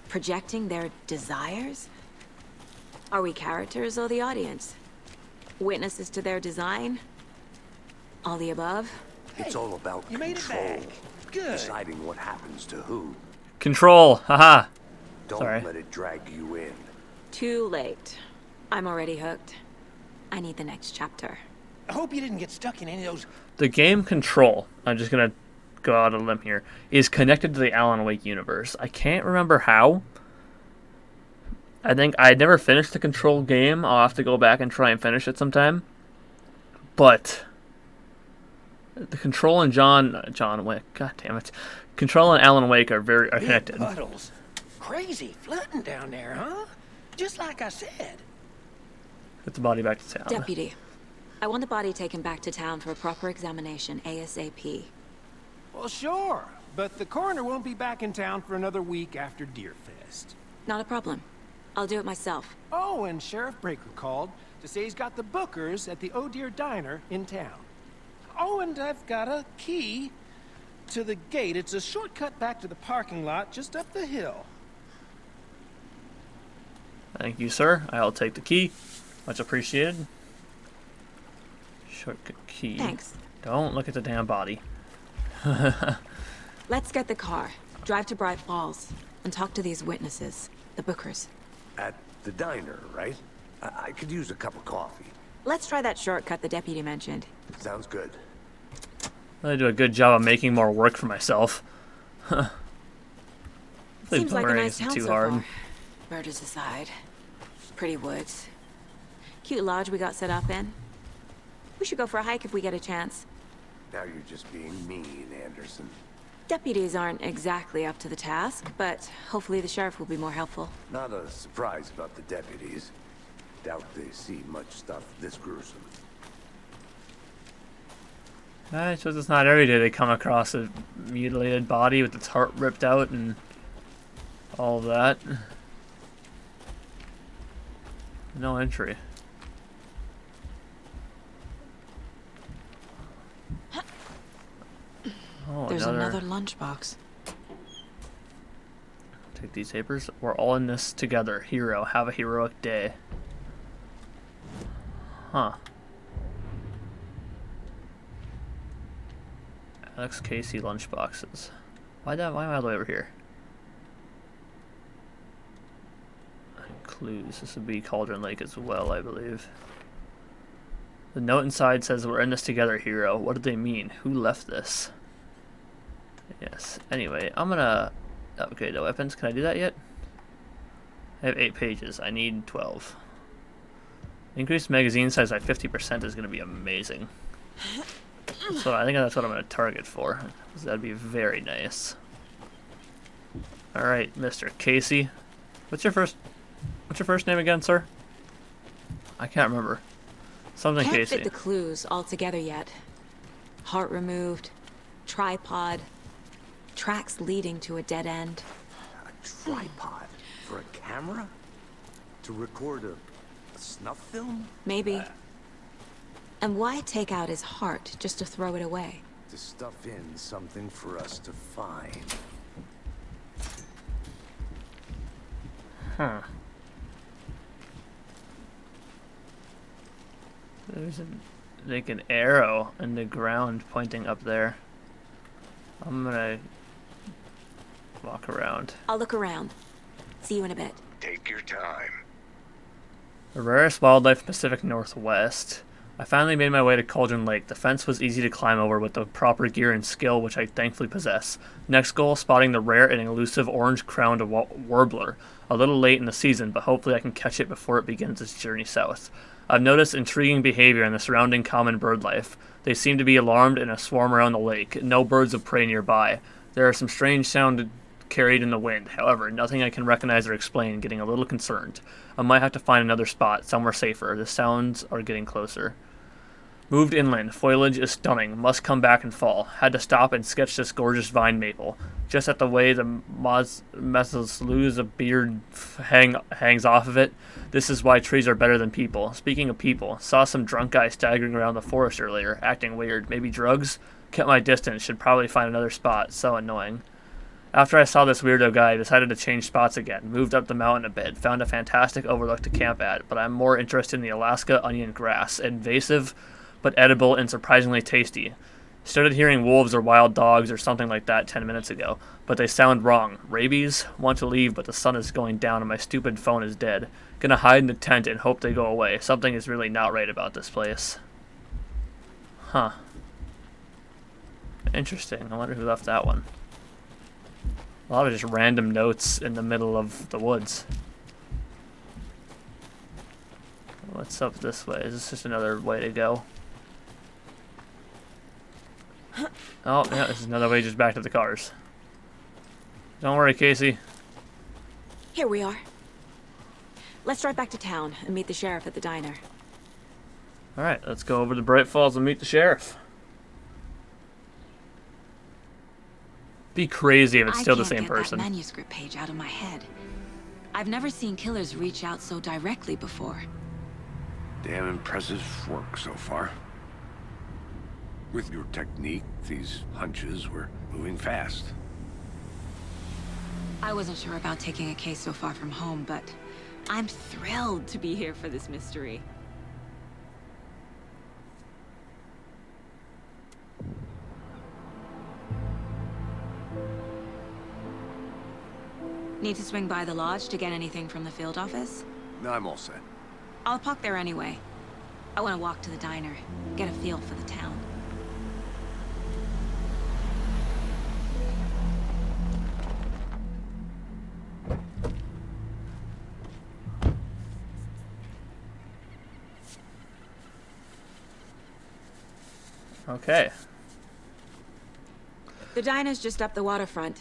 Projecting their desires? Are we characters or the audience? Witnesses to their design? All the above? It's all about you made it control. back. Good. Deciding what happens to who. Control! Haha! Don't Sorry. let it drag you in. Too late. I'm already hooked. I need the next chapter. I hope you didn't get stuck in any of those... The game Control, I'm just gonna go out on a limb here, is connected to the Alan Wake universe. I can't remember how. I think I never finished the Control game. I'll have to go back and try and finish it sometime. But the Control and John Wick, god damn it. Control and Alan Wake are connected. Big puddles. Crazy flooding down there, huh? Just like I said. Get the body back to town. Deputy, I want the body taken back to town for a proper examination ASAP. Well, sure. But the coroner won't be back in town for another week after Deerfest. Not a problem. I'll do it myself. Oh, and Sheriff Breaker called to say he's got the Bookers at the Oh Dear Diner in town. Oh, and I've got a key to the gate. It's a shortcut back to the parking lot just up the hill. Thank you, sir. I'll take the key. Much appreciated. Shortcut key. Thanks. Don't look at the damn body. Let's get the car, drive to Bright Falls, and talk to these witnesses, the Bookers. At the diner, right? I could use a cup of coffee. Let's try that shortcut the deputy mentioned. Sounds good. I do a good job of making more work for myself. Seems like a nice town too so hard. far. Murders aside. Pretty woods. Cute lodge we got set up in. We should go for a hike if we get a chance. Now you're just being mean, Anderson. Deputies aren't exactly up to the task, but hopefully the sheriff will be more helpful. Not a surprise about the deputies. Doubt they see much stuff this gruesome. I suppose it's not every day they come across a mutilated body with its heart ripped out and all of that. No entry. Oh, There's another lunchbox. Take these papers. We're all in this together. Hero, have a heroic day. Huh. Alex Casey lunchboxes. Why am I all the way over here? Clues. This would be Cauldron Lake as well, I believe. The note inside says, "We're in this together, hero." What do they mean? Who left this? Yes. Anyway, I'm gonna upgrade the weapons. Can I do that yet? I have 8 pages. I need 12. Increased magazine size by 50% is gonna be amazing. So I think that's what I'm gonna target for. That'd be very nice. All right, Mr. Casey. What's your first name again, sir? I can't remember. Something Can't Casey. fit the clues all together yet. Heart removed, tripod, tracks leading to a dead end. A tripod? For a camera? To record a snuff film? Maybe. And why take out his heart just to throw it away? To stuff in something for us to find. Huh. There's like an arrow in the ground pointing up there. I'm gonna walk around. I'll look around. See you in a bit. Take your time. The rarest wildlife in the Pacific Northwest. I finally made my way to Cauldron Lake. The fence was easy to climb over with the proper gear and skill, which I thankfully possess. Next goal, spotting the rare and elusive orange-crowned warbler. A little late in the season, but hopefully I can catch it before it begins its journey south. I've noticed intriguing behavior in the surrounding common bird life. They seem to be alarmed in a swarm around the lake. No birds of prey nearby. There are some strange sounds carried in the wind. However, nothing I can recognize or explain, getting a little concerned. I might have to find another spot, somewhere safer. The sounds are getting close. Moved inland. Foliage is stunning. Must come back in fall. Had to stop and sketch this gorgeous vine maple. Just at the way the Mesosleuza beard hangs off of it. This is why trees are better than people. Speaking of people, saw some drunk guy staggering around the forest earlier, acting weird. Maybe drugs? Kept my distance. Should probably find another spot. So annoying. After I saw this weirdo guy, I decided to change spots again. Moved up the mountain a bit. Found a fantastic overlook to camp at, but I'm more interested in the Alaska onion grass. Invasive, but edible and surprisingly tasty. Started hearing wolves or wild dogs or something like that 10 minutes ago, but they sound wrong. Rabies? Want to leave, but the sun is going down and my stupid phone is dead. Gonna hide in the tent and hope they go away. Something is really not right about this place. Huh. Interesting. I wonder who left that one. A lot of just random notes in the middle of the woods. What's up this way? Is this just another way to go? Oh, yeah, this is another way just back to the cars. Don't worry, Casey. Here we are. Let's drive back to town and meet the sheriff at the diner. Alright, let's go over to Bright Falls and meet the sheriff. Be crazy if it's still the same person. I can't get that manuscript page out of my head. I've never seen killers reach out so directly before. Damn impressive work so far. With your technique, these hunches were moving fast. I wasn't sure about taking a case so far from home, but I'm thrilled to be here for this mystery. Need to swing by the lodge to get anything from the field office? No, I'm all set. I'll park there anyway. I want to walk to the diner, get a feel for the town. Okay. The diner's just up the waterfront.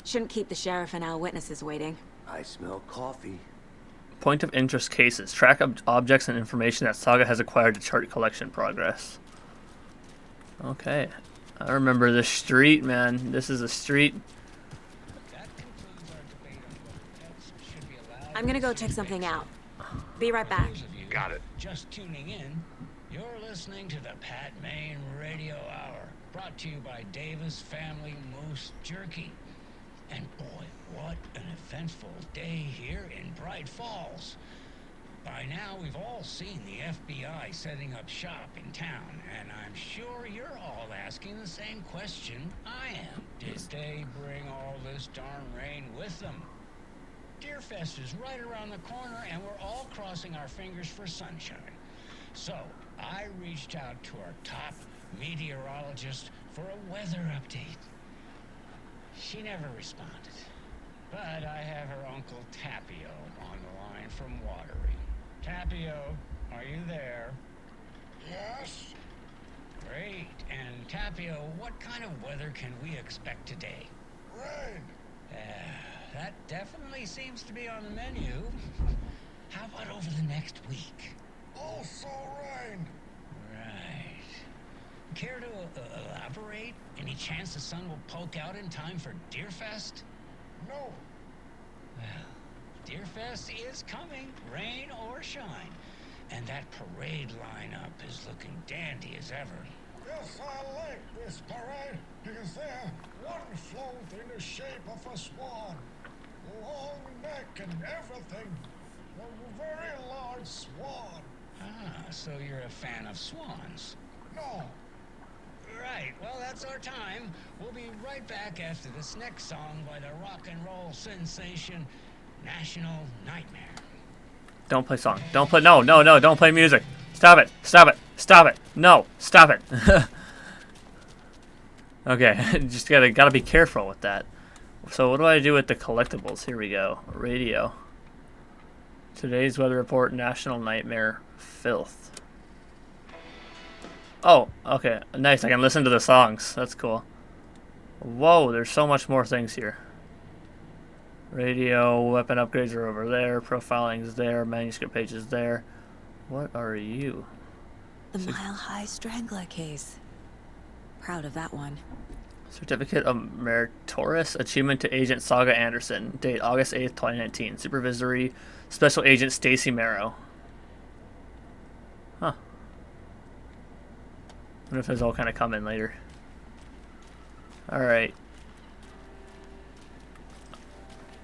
Shouldn't keep the sheriff and our witnesses waiting. I smell coffee. Point of interest cases. Track objects and information that Saga has acquired to chart collection progress. Okay. I remember this street, man. This is a street. I'm gonna go check something out. Be right back. Got it. Just tuning in, you're listening to the Pat Maine Radio Hour, brought to you by Davis Family Moose Jerky. And boy, what an eventful day here in Bright Falls. By now, we've all seen the FBI setting up shop in town, and I'm sure you're all asking the same question I am. Did they bring all this darn rain with them? Deerfest is right around the corner, and we're all crossing our fingers for sunshine. So, I reached out to our top meteorologist for a weather update. She never responded. But I have her Uncle Tapio on the line from Watery. Tapio, are you there? Yes? Great. And Tapio, what kind of weather can we expect today? Rain. That definitely seems to be on the menu. How about over the next week? Also rain. Right. Care to elaborate? Any chance the sun will poke out in time for Deerfest? No. Well, Deerfest is coming, rain or shine. And that parade lineup is looking dandy as ever. Yes, I like this parade because they're one float in the shape of a swan. Long neck and everything. A very large swan. Ah, so you're a fan of swans. No. Right, well, that's our time. We'll be right back after this next song by the rock and roll sensation, National Nightmare. Don't play song. Don't play. No, don't play music. Stop it. Stop it. Stop it. No, stop it. Okay, just gotta be careful with that. So what do I do with the collectibles? Here we go. Radio. Today's weather report, National Nightmare, Filth. Oh, okay. Nice. I can listen to the songs. That's cool. Whoa, there's so much more things here. Radio, weapon upgrades are over there. Profiling is there. Manuscript page is there. What are you? The Mile High Strangler case. Proud of that one. Certificate of Meritorious Achievement to Agent Saga Anderson. Date August 8th, 2019. Supervisory Special Agent Stacy Marrow. Huh. I wonder if those all kind of come in later. Alright.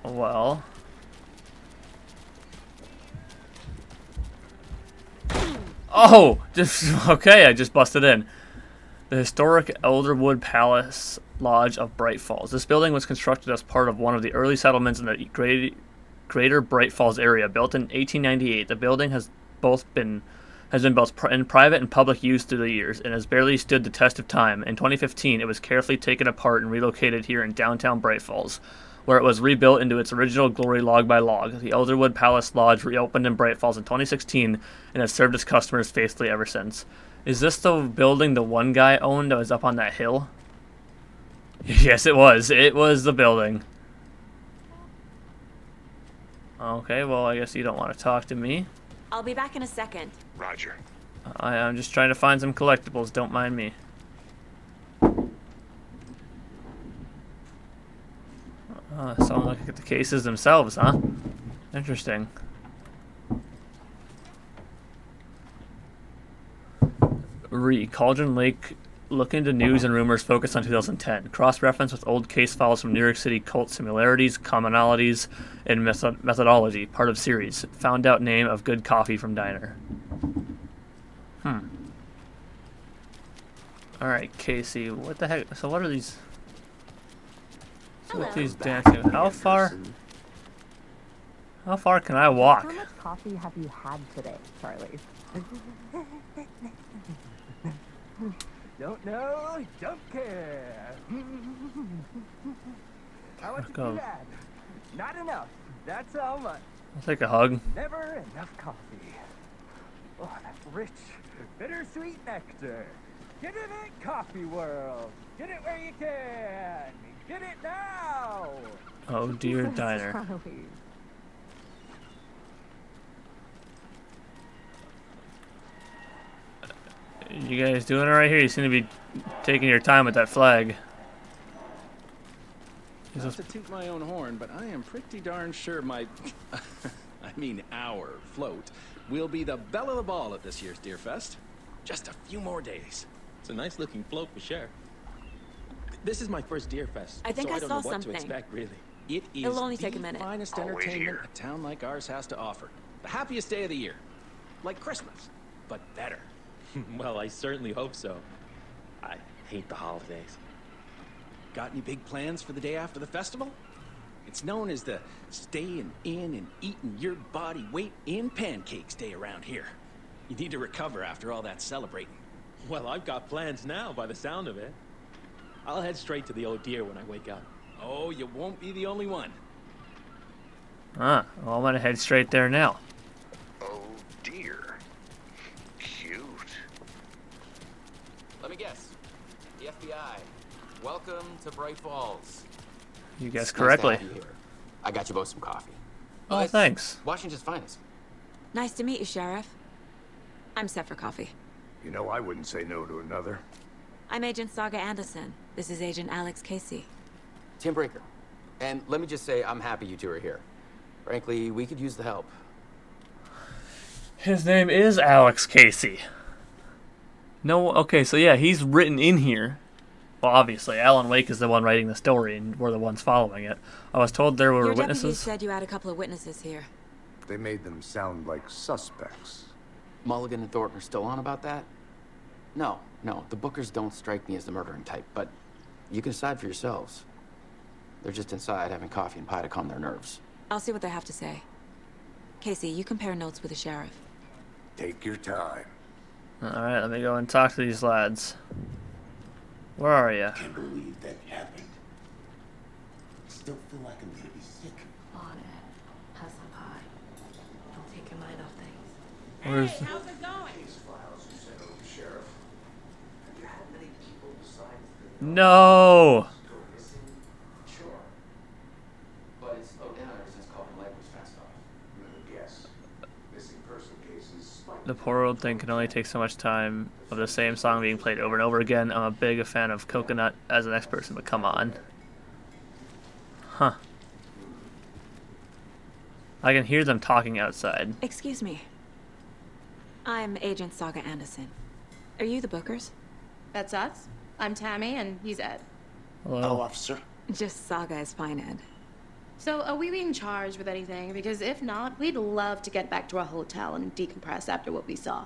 Well. Oh! Just okay, I just busted in. The historic Elderwood Palace Lodge of Bright Falls. This building was constructed as part of one of the early settlements in the greater Bright Falls area. Built in 1898, the building has been both in private and public use through the years and has barely stood the test of time. In 2015, it was carefully taken apart and relocated here in downtown Bright Falls, where it was rebuilt into its original glory log by log. The Elderwood Palace Lodge reopened in Bright Falls in 2016 and has served its customers faithfully ever since. Is this the building the one guy owned that was up on that hill? Yes, it was. It was the building. Okay, well, I guess you don't want to talk to me. I'll be back in a second. Roger. I'm just trying to find some collectibles. Don't mind me. Someone look at the cases themselves, huh? Interesting. Cauldron Lake. Look into news and rumors focused on 2010. Cross-reference with old case files from New York City cult similarities, commonalities, and methodology. Part of series. Found out name of good coffee from diner. Alright, Casey. What the heck? So what are these? So what these dancing? How far can I walk? How much coffee have you had today, Charlie? Don't know, don't care. How much have you had? Not enough. That's how much. I'll take a hug. Never enough coffee. Oh, that rich, bittersweet nectar. Get it in Coffee World. Get it where you can. Get it now. Oh dear, diner. You guys doing it right here? You seem to be taking your time with that flag. Not to toot my own horn, but I am pretty darn sure my, I mean our float will be the belle of the ball at this year's Deer Fest. Just a few more days. It's a nice looking float for sure. This is my first Deer Fest, I think so I I don't saw know what something. to expect really. It is It'll only the take a minute. finest I'll wait entertainment here. a town like ours has to offer. The happiest day of the year. Like Christmas, but better. Well, I certainly hope so. I hate the holidays. Got any big plans for the day after the festival? It's known as the staying in and eating your body weight in pancakes day around here. You need to recover after all that celebrating. Well, I've got plans now by the sound of it. I'll head straight to the Old Deer when I wake up. Oh, you won't be the only one. Well, I'm gonna head straight there now. Oh dear. Cute. Let me guess. The FBI. Welcome to Bright Falls. You guessed It's correctly. Nice to have you here. I got you both some coffee. Oh, it's thanks. Washington's finest. Nice to meet you, Sheriff. I'm set for coffee. You know, I wouldn't say no to another. I'm Agent Saga Anderson. This is Agent Alex Casey. Tim Breaker. And let me just say, I'm happy you two are here. Frankly, we could use the help. His name is Alex Casey. No, okay, so yeah, he's written in here. Well, obviously, Alan Wake is the one writing the story, and we're the ones following it. I was told there were Your deputy witnesses. said you had a couple of witnesses here. They made them sound like suspects. Mulligan and Thornton are still on about that? No, the Bookers don't strike me as the murdering type, but you can decide for yourselves. They're just inside having coffee and pie to calm their nerves. I'll see what they have to say. Casey, you compare notes with the sheriff. Take your time. Alright, let me go and talk to these lads. Where are you? Can't believe that happened. Still feel like I'm gonna be sick. On it. Have some pie. Don't take your mind off things. Where's Hey, how's it going? These files you sent over, Sheriff. Have you had many people besides the No! go missing? Sure. But it's slowed down ever since Coffin Lake was fenced off. Guess. Missing person cases spiked. The poor old thing can only take so much time of the same song being played over and over again. I'm a big fan of Coconut as the next person, but come on. Huh. I can hear them talking outside. Excuse me. I'm Agent Saga Anderson. Are you the Bookers? That's us. I'm Tammy, and he's Ed. Hello. Officer. Just Saga is fine, Ed. So, are we being charged with anything? Because if not, we'd love to get back to our hotel and decompress after what we saw.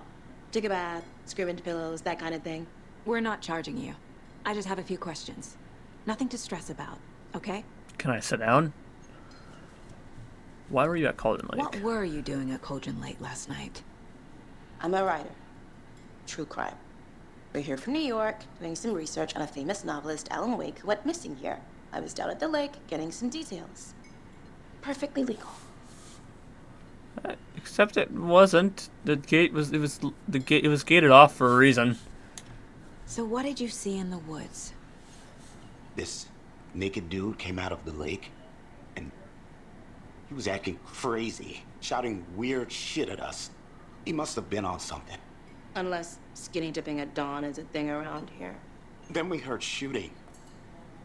Take a bath, scream into pillows, that kind of thing. We're not charging you. I just have a few questions. Nothing to stress about, okay? Can I sit down? Why were you at Cauldron Lake? What were you doing at Cauldron Lake last night? I'm a writer. True crime. We're here from New York, doing some research on a famous novelist, Alan Wake, who went missing here. I was down at the lake, getting some details. Perfectly legal. Except it wasn't. The gate was. It was the gate. It was gated off for a reason. So what did you see in the woods? This naked dude came out of the lake, and he was acting crazy, shouting weird shit at us. He must have been on something. Unless skinny dipping at dawn is a thing around here. Then we heard shooting.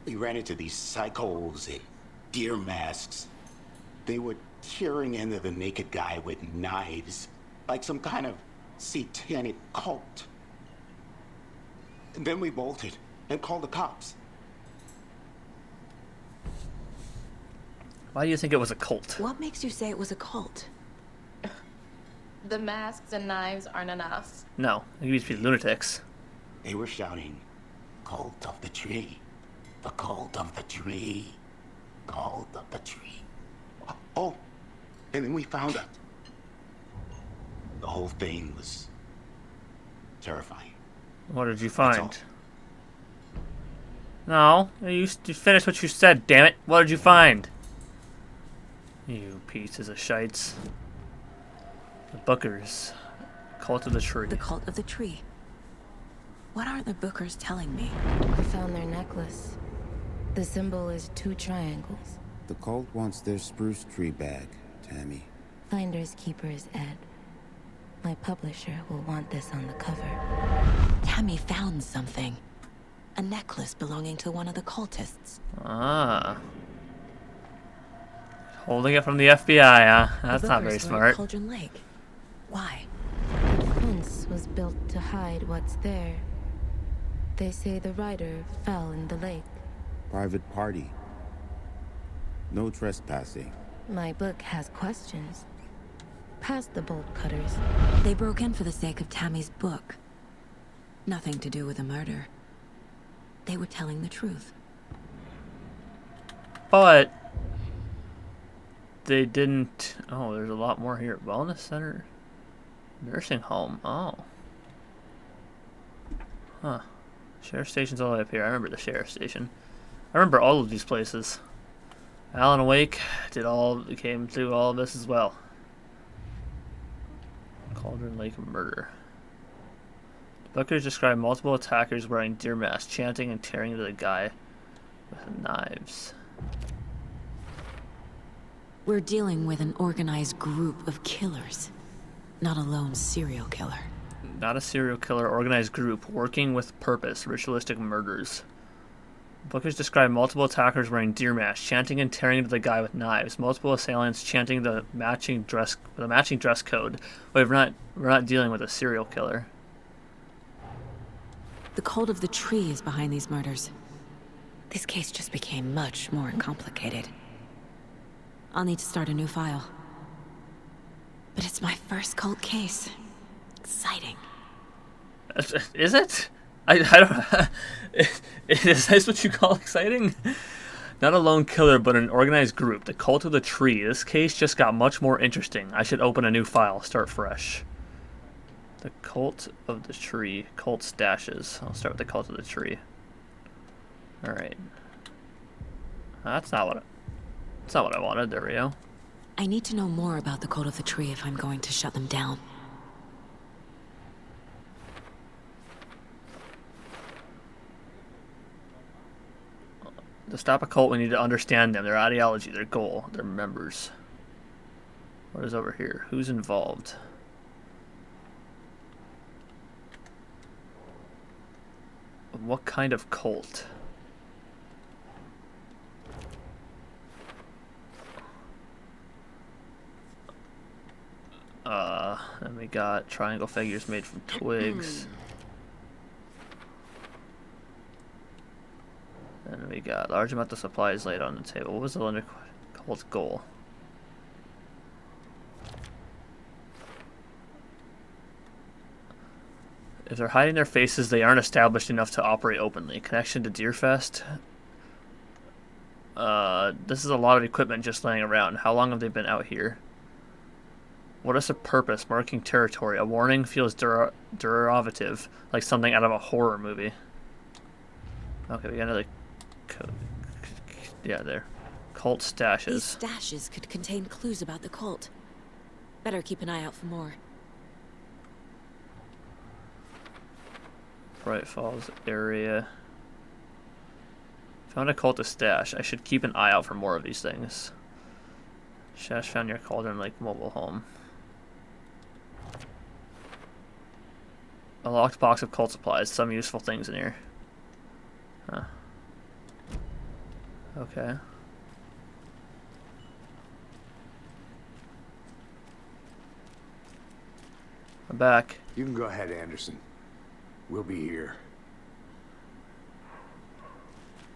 We ran into these psychos in deer masks. They were tearing into the naked guy with knives, like some kind of satanic cult. And then we bolted and called the cops. Why do you think it was a cult? What makes you say it was a cult? The masks and knives aren't enough. No, it used to be lunatics. They were shouting, "Cult of the tree. The cult of the tree. Cult of the tree." Oh, and then we found it. The whole thing was terrifying. What did you find? No, you finished what you said, damn it. What did you find? You pieces of shites. The Bookers. Cult of the Tree. The Cult of the Tree. What are the Bookers telling me? I found their necklace. The symbol is 2 triangles. The cult wants their spruce tree back, Tammy. Finders keepers, Ed. My publisher will want this on the cover. Tammy found something. A necklace belonging to one of the cultists. Ah. Holding it from the FBI, huh? That's not very smart. Cauldron Lake. Why? The fence was built to hide what's there. They say the rider fell in the lake. Private party. No trespassing. My book has questions. Past the bolt cutters. They broke in for the sake of Tammy's book. Nothing to do with the murder. They were telling the truth. But they didn't. Oh, there's a lot more here. Wellness center, nursing home. Oh, huh. Sheriff station's all the way up here. I remember the sheriff station. I remember all of these places. Alan Wake came through all of this as well. Cauldron Lake murder. Bookers describe multiple attackers wearing deer masks, chanting and tearing into the guy with knives. We're dealing with an organized group of killers, not a lone serial killer. Not a serial killer, organized group working with purpose, ritualistic murders. Bookers describe multiple attackers wearing deer masks, chanting and tearing into the guy with knives. Multiple assailants chanting the matching dress code. Wait, we're not dealing with a serial killer. The cult of the tree is behind these murders. This case just became much more complicated. I'll need to start a new file. But it's my first cult case. Exciting. Is it? I don't. Is this what you call exciting? Not a lone killer, but an organized group. The cult of the tree. This case just got much more interesting. I should open a new file. Start fresh. The cult of the tree. Cult stashes. I'll start with the cult of the tree. All right. That's not what I wanted. There we go. I need to know more about the cult of the tree if I'm going to shut them down. To stop a cult, we need to understand them, their ideology, their goal, their members. What is over here? Who's involved? What kind of cult? Then we got triangle figures made from twigs. And we got large amount of supplies laid on the table. What was the Lender cult's goal? If they're hiding their faces, they aren't established enough to operate openly. Connection to Deerfest. This is a lot of equipment just laying around. How long have they been out here? What is the purpose? Marking territory. A warning feels derivative, like something out of a horror movie. Okay, we got another code. Yeah, there. Cult stashes. These stashes could contain clues about the cult. Better keep an eye out for more. Bright Falls area. Found a cultist stash. I should keep an eye out for more of these things. Stash found near Cauldron Lake mobile home. A locked box of cult supplies. Some useful things in here. Huh. Okay. I'm back. You can go ahead, Anderson. We'll be here.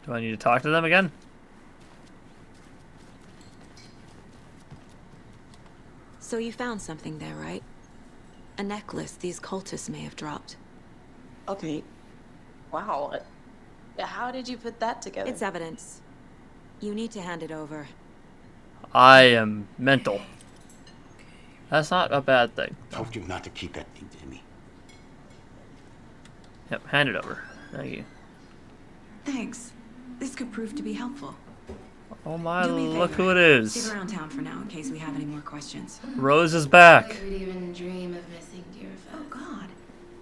Do I need to talk to them again? So you found something there, right? A necklace these cultists may have dropped. Okay. Wow. How did you put that together? It's evidence. You need to hand it over. I am mental. That's not a bad thing. Told you not to keep that thing, Jimmy. Yep, hand it over. Thank you. Thanks. This could prove to be helpful. Oh my, Do me a look favor. who it is. Stick around town for now in case we have any more questions. Rose is back. Who would even dream of missing Deerfest? Oh God.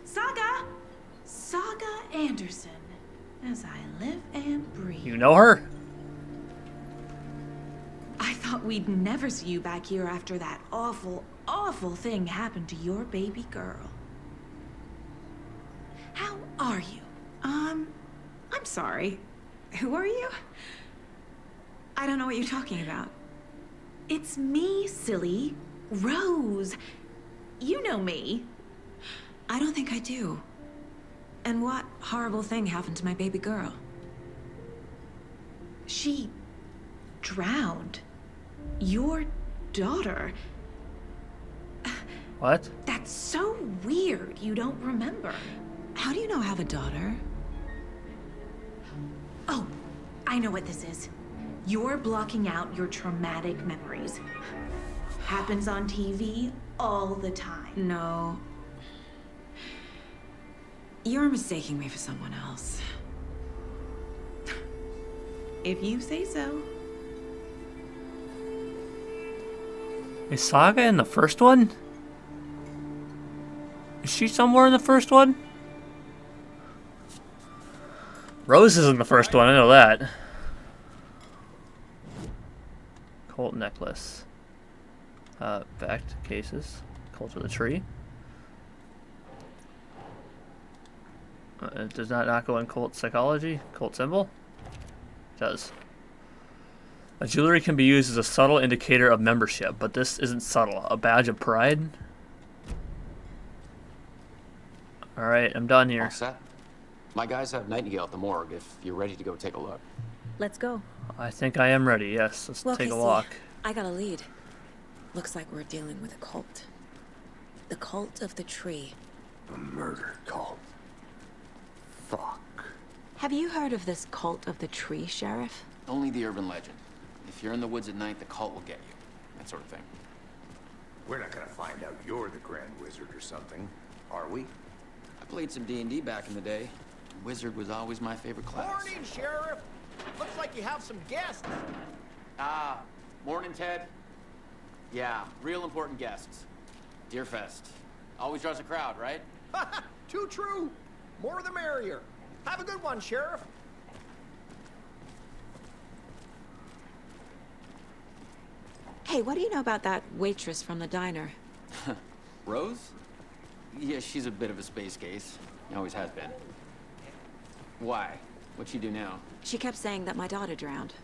Saga! Saga Anderson, as I live and breathe. You know her? I thought we'd never see you back here after that awful, awful thing happened to your baby girl. How are you? I'm sorry. Who are you? I don't know what you're talking about. It's me, silly. Rose. You know me. I don't think I do. And what horrible thing happened to my baby girl? She drowned. Your daughter. What? That's so weird you don't remember. How do you know I have a daughter? Oh, I know what this is. You're blocking out your traumatic memories. Happens on TV all the time. No. You're mistaking me for someone else. If you say so. Is Saga in the first one? Is she somewhere in the first one? Rose is in the first one, I know that. Colt necklace. Fact cases. Cult of the tree. Does that not go in cult psychology? Cult symbol? It does. A jewelry can be used as a subtle indicator of membership, but this isn't subtle. A badge of pride? Alright, I'm done here. All set. My guys have Nightingale at the morgue if you're ready to go take a look. Let's go. I think I am ready, yes. Let's Well, take a Casey, walk. I got a lead. Looks like we're dealing with a cult. The cult of the tree. A murder cult. Fuck. Have you heard of this cult of the tree, Sheriff? Only the urban legend. If you're in the woods at night, the cult will get you. That sort of thing. We're not gonna find out you're the Grand Wizard or something, are we? I played some D&D back in the day. Wizard was always my favorite class. Morning, Sheriff. Looks like you have some guests. Ah, morning, Ted. Yeah, real important guests. Deerfest. Always draws a crowd, right? Too true. More the merrier. Have a good one, Sheriff. Hey, what do you know about that waitress from the diner? Rose? Yeah, she's a bit of a space case. Always has been. Why? What'd she do now? She kept saying that my daughter drowned.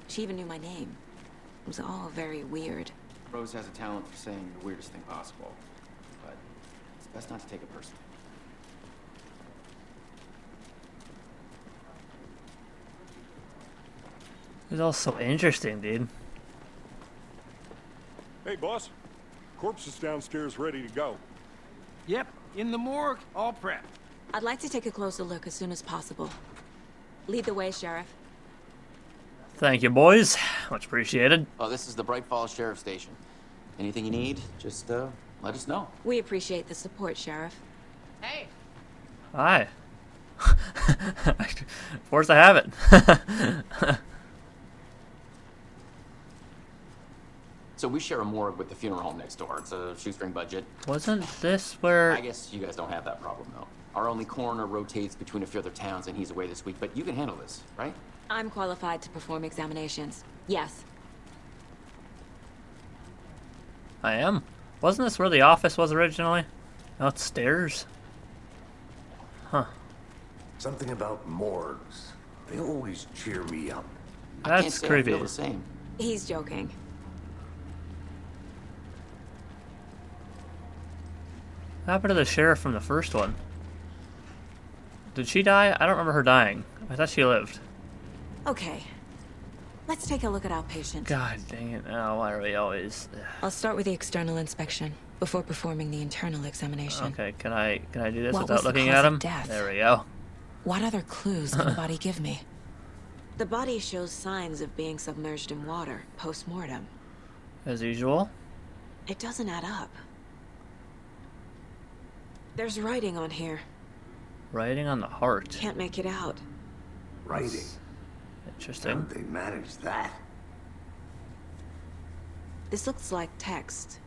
She even knew my name. It was all very weird. Rose has a talent for saying the weirdest thing possible. But it's best not to take it personally. It's all so interesting, dude. Hey, boss. Corpse is downstairs ready to go. Yep, in the morgue, all prepped. I'd like to take a closer look as soon as possible. Lead the way, Sheriff. Thank you, boys. Much appreciated. Oh, this is the Bright Falls Sheriff Station. Anything you need, just let us know. We appreciate the support, Sheriff. Hey. Hi. Of course I have it. So we share a morgue with the funeral home next door. It's a shoestring budget. Wasn't this where... I guess you guys don't have that problem, though. Our only coroner rotates between a few other towns, and he's away this week. But you can handle this, right? I'm qualified to perform examinations. Yes. I am. Wasn't this where the office was originally? No, it's stairs. Huh. Something about morgues. They always cheer me up. That's creepy. I feel the same. He's joking. What happened to the sheriff from the first one? Did she die? I don't remember her dying. I thought she lived. Okay. Let's take a look at our patient. God dang it. Oh, why are we always... I'll start with the external inspection before performing the internal examination. Okay, can I do this What without was the looking cause at of him? death? There we go. What other clues can the body give me? The body shows signs of being submerged in water post-mortem. As usual. It doesn't add up. There's writing on here. Writing on the heart. Can't make it out. Writing. Interesting. How'd they manage that? This looks like text.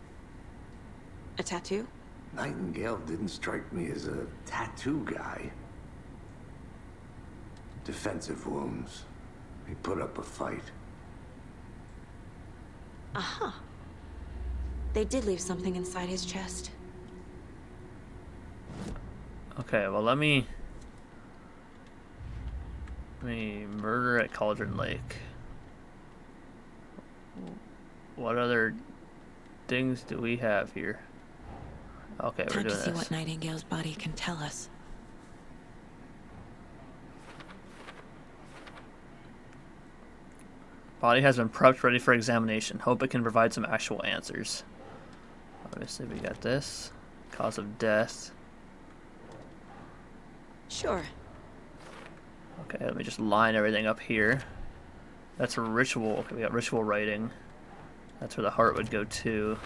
A tattoo? Nightingale didn't strike me as a tattoo guy. Defensive wounds. He put up a fight. Aha. They did leave something inside his chest. Okay, well let me murder at Cauldron Lake. What other things do we have here? Okay, we're Time doing to see this. what Nightingale's body can tell us. Body has been prepped, ready for examination. Hope it can provide some actual answers. Obviously, we got this. Cause of death. Sure. Okay, let me just line everything up here. That's a ritual. Okay, we got ritual writing. That's where the heart would go to.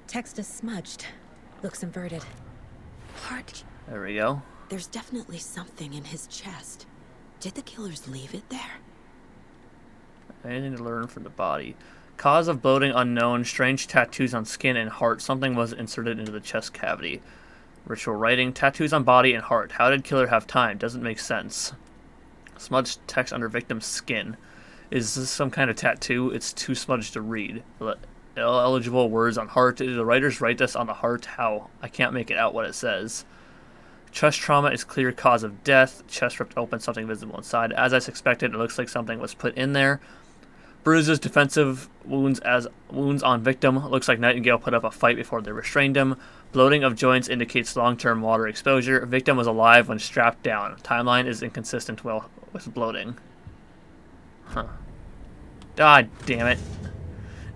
Text is smudged. Looks inverted. Heart. There we go. There's definitely something in his chest. Did the killers leave it there? Anything to learn from the body. Cause of bloating unknown. Strange tattoos on skin and heart. Something was inserted into the chest cavity. Ritual writing. Tattoos on body and heart. How did killer have time? Doesn't make sense. Smudged text under victim's skin. Is this some kind of tattoo? It's too smudged to read. Eligible words on heart. Did the writers write this on the heart? How? I can't make it out what it says. Chest trauma is clear cause of death. Chest ripped open, something visible inside. As I suspected, it looks like something was put in there. Bruises, defensive wounds as wounds on victim. Looks like Nightingale put up a fight before they restrained him. Bloating of joints indicates long-term water exposure. Victim was alive when strapped down. Timeline is inconsistent with bloating. Huh. God damn it.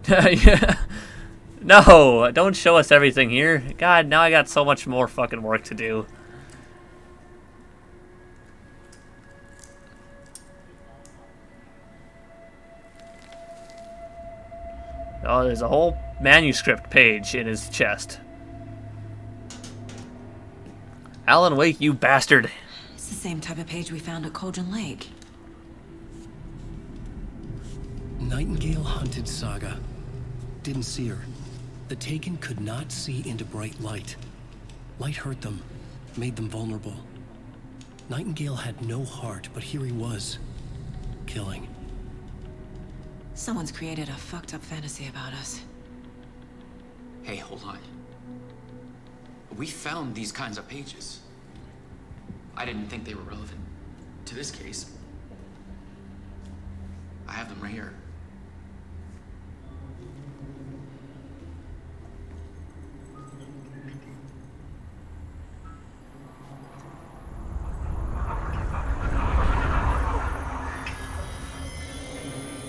Yeah. No, don't show us everything here. God, now I got so much more fucking work to do. Oh, there's a whole manuscript page in his chest. Alan Wake, you bastard. It's the same type of page we found at Cauldron Lake. Nightingale hunted Saga. Didn't see her. The Taken could not see into bright light. Light hurt them, made them vulnerable. Nightingale had no heart, but here he was, killing. Someone's created a fucked up fantasy about us. Hey, hold on. We found these kinds of pages. I didn't think they were relevant to this case. I have them right here.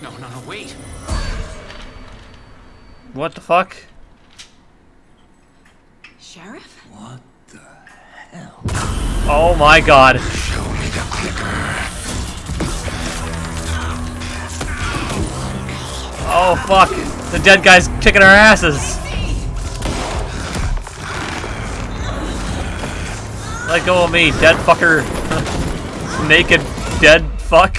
No, wait. What the fuck? Sheriff? What the hell? Oh my god. Show me the clicker. Oh fuck. The dead guy's kicking our asses. Let go of me, dead fucker. Naked dead fuck.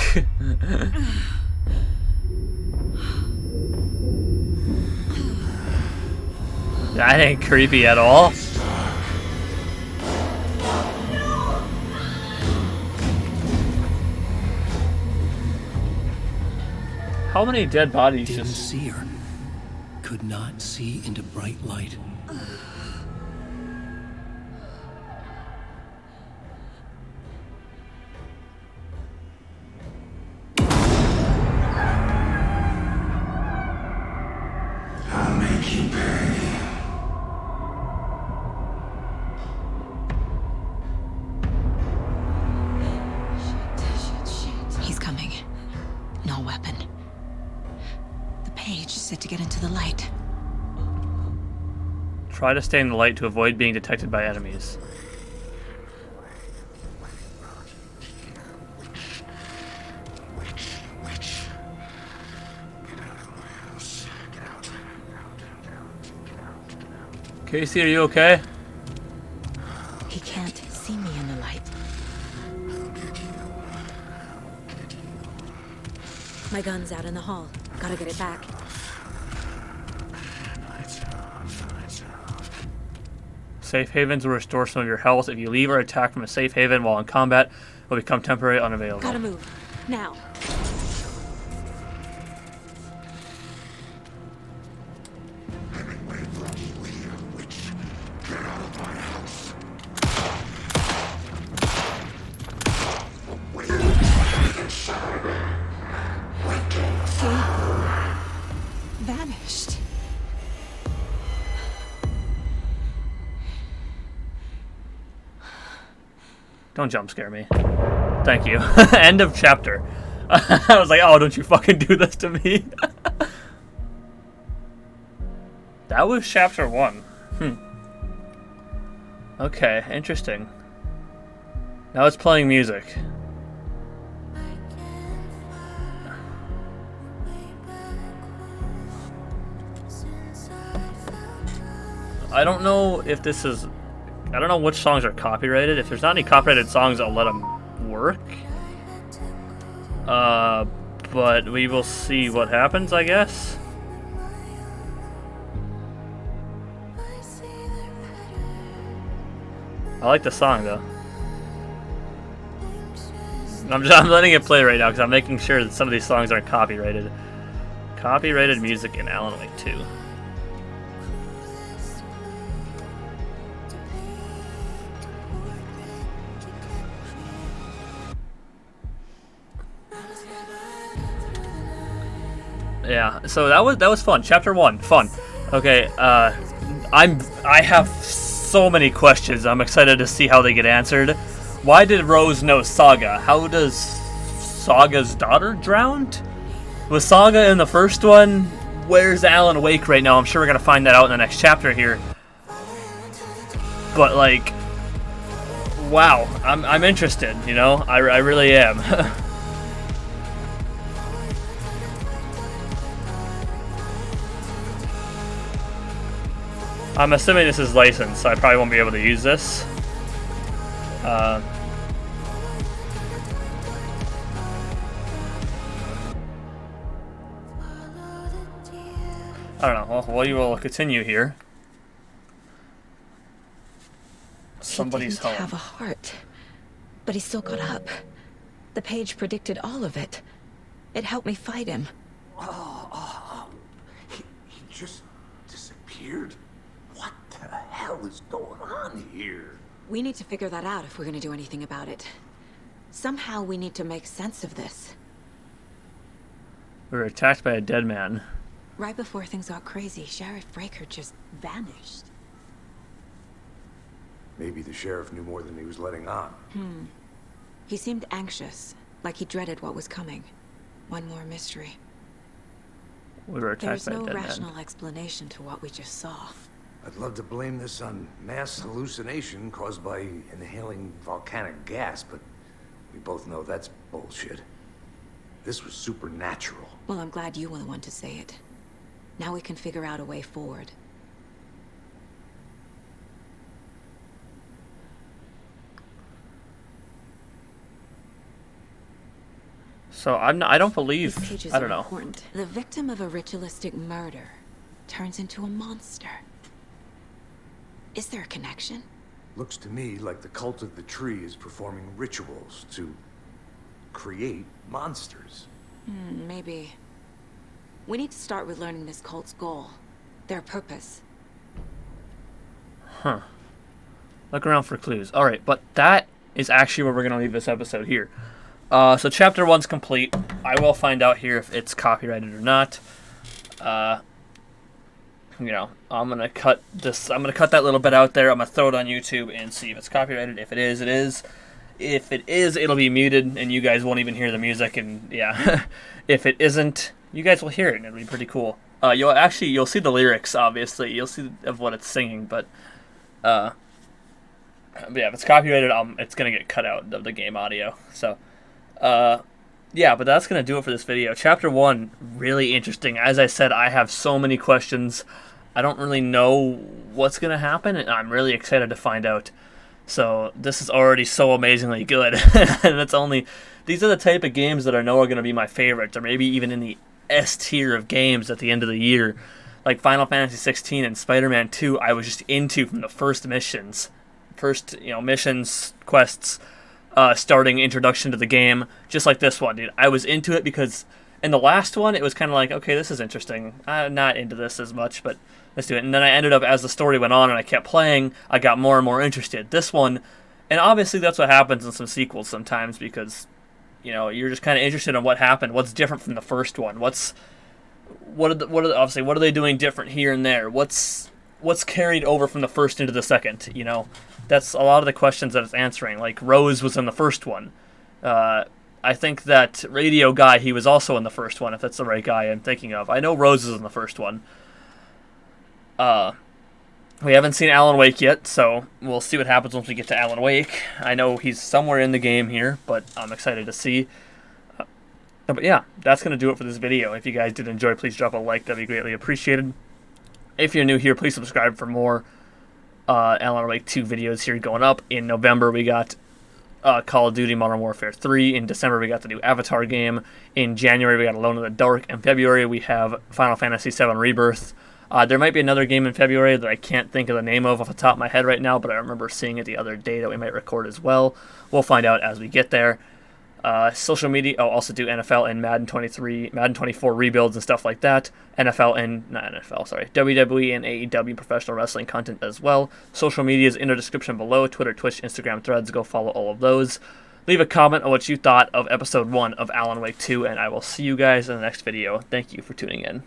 That ain't creepy at all. How many dead bodies Didn't just... see her. Could not see into bright light. I'll make you pay. He's coming. No weapon. The page said to get into the light. Try to stay in the light to avoid being detected by enemies. Casey, are you okay? He can't see me in the light. My gun's out in the hall. Gotta get it back. Safe havens will restore some of your health. If you leave or attack from a safe haven while in combat, it will become temporarily unavailable. Gotta move. Now. Vanished. Don't jump scare me. Thank you. End of chapter. I was like, oh, don't you fucking do this to me. That was chapter 1. Okay, interesting. Now it's playing music. I don't know if this is... I don't know which songs are copyrighted. If there's not any copyrighted songs, I'll let them work. But we will see what happens, I guess. I like the song, though. I'm letting it play right now because I'm making sure that some of these songs aren't copyrighted. Copyrighted music in Alan Wake 2. Yeah, so that was fun. Chapter 1, fun. Okay, I have so many questions. I'm excited to see how they get answered. Why did Rose know Saga? How does Saga's daughter drowned? Was Saga in the first one? Where's Alan Wake right now? I'm sure we're gonna find that out in the next chapter here. But like, wow, I'm interested. You know, I really am. I'm assuming this is licensed, so I probably won't be able to use this. I don't know. Well, we will continue here. Somebody's He didn't home. have a heart, but he still got up. The page predicted all of it. It helped me fight him. He just disappeared? What the hell is going on here? We need to figure that out if we're going to do anything about it. Somehow we need to make sense of this. We were attacked by a dead man. Right before things got crazy, Sheriff Breaker just vanished. Maybe the sheriff knew more than he was letting on. He seemed anxious, like he dreaded what was coming. One more mystery. We were attacked There's by a no dead rational man. explanation to what we just saw. I'd love to blame this on mass hallucination caused by inhaling volcanic gas, but we both know that's bullshit. This was supernatural. Well, I'm glad you were the one to say it. Now we can figure out a way forward. So I don't believe. These pages I don't are know. important. The victim of a ritualistic murder turns into a monster. Is there a connection? Looks to me like the cult of the tree is performing rituals to create monsters. Maybe. We need to start with learning this cult's goal. Their purpose. Huh. Look around for clues. Alright, but that is actually where we're going to leave this episode here. So chapter 1's complete. I will find out here if it's copyrighted or not. You know, I'm going to cut that little bit out there. I'm going to throw it on YouTube and see if it's copyrighted. If it is, it is. If it is, it'll be muted and you guys won't even hear the music. And yeah, if it isn't, you guys will hear it and it'll be pretty cool. You'll see the lyrics, obviously. You'll see of what it's singing, but yeah, if it's copyrighted, it's going to get cut out of the game audio. So, yeah, but that's going to do it for this video. Chapter 1, really interesting. As I said, I have so many questions. I don't really know what's going to happen, and I'm really excited to find out. So, this is already so amazingly good. And these are the type of games that I know are going to be my favorites, or maybe even in the S tier of games at the end of the year. like Final Fantasy 16 and Spider-Man 2, I was just into from the first missions, quests, starting introduction to the game, just like this one, dude. I was into it because in the last one, it was kind of like, okay, this is interesting. I'm not into this as much, but let's do it. And then I ended up, as the story went on and I kept playing, I got more and more interested. This one, and obviously that's what happens in some sequels sometimes, because, you're just kind of interested in what happened, what's different from the first one, what are they doing different here and there, what's carried over from the first into the second, That's a lot of the questions that it's answering. Like, Rose was in the first one. I think that radio guy, he was also in the first one, if that's the right guy I'm thinking of. I know Rose is in the first one. We haven't seen Alan Wake yet, so we'll see what happens once we get to Alan Wake. I know he's somewhere in the game here, but I'm excited to see. But yeah, that's going to do it for this video. If you guys did enjoy, please drop a like. That'd be greatly appreciated. If you're new here, please subscribe for more Alan Wake 2 videos here going up. In November, we got Call of Duty Modern Warfare 3. In December, we got the new Avatar game. In January, we got Alone in the Dark. In February, we have Final Fantasy VII Rebirth. There might be another game in February that I can't think of the name of off the top of my head right now, but I remember seeing it the other day that we might record as well. We'll find out as we get there. Social media, I'll also do NFL and Madden 24 rebuilds and stuff like that. WWE and AEW professional wrestling content as well. Social media is in the description below. Twitter, Twitch, Instagram, Threads. Go follow all of those. Leave a comment on what you thought of episode 1 of Alan Wake 2, and I will see you guys in the next video. Thank you for tuning in.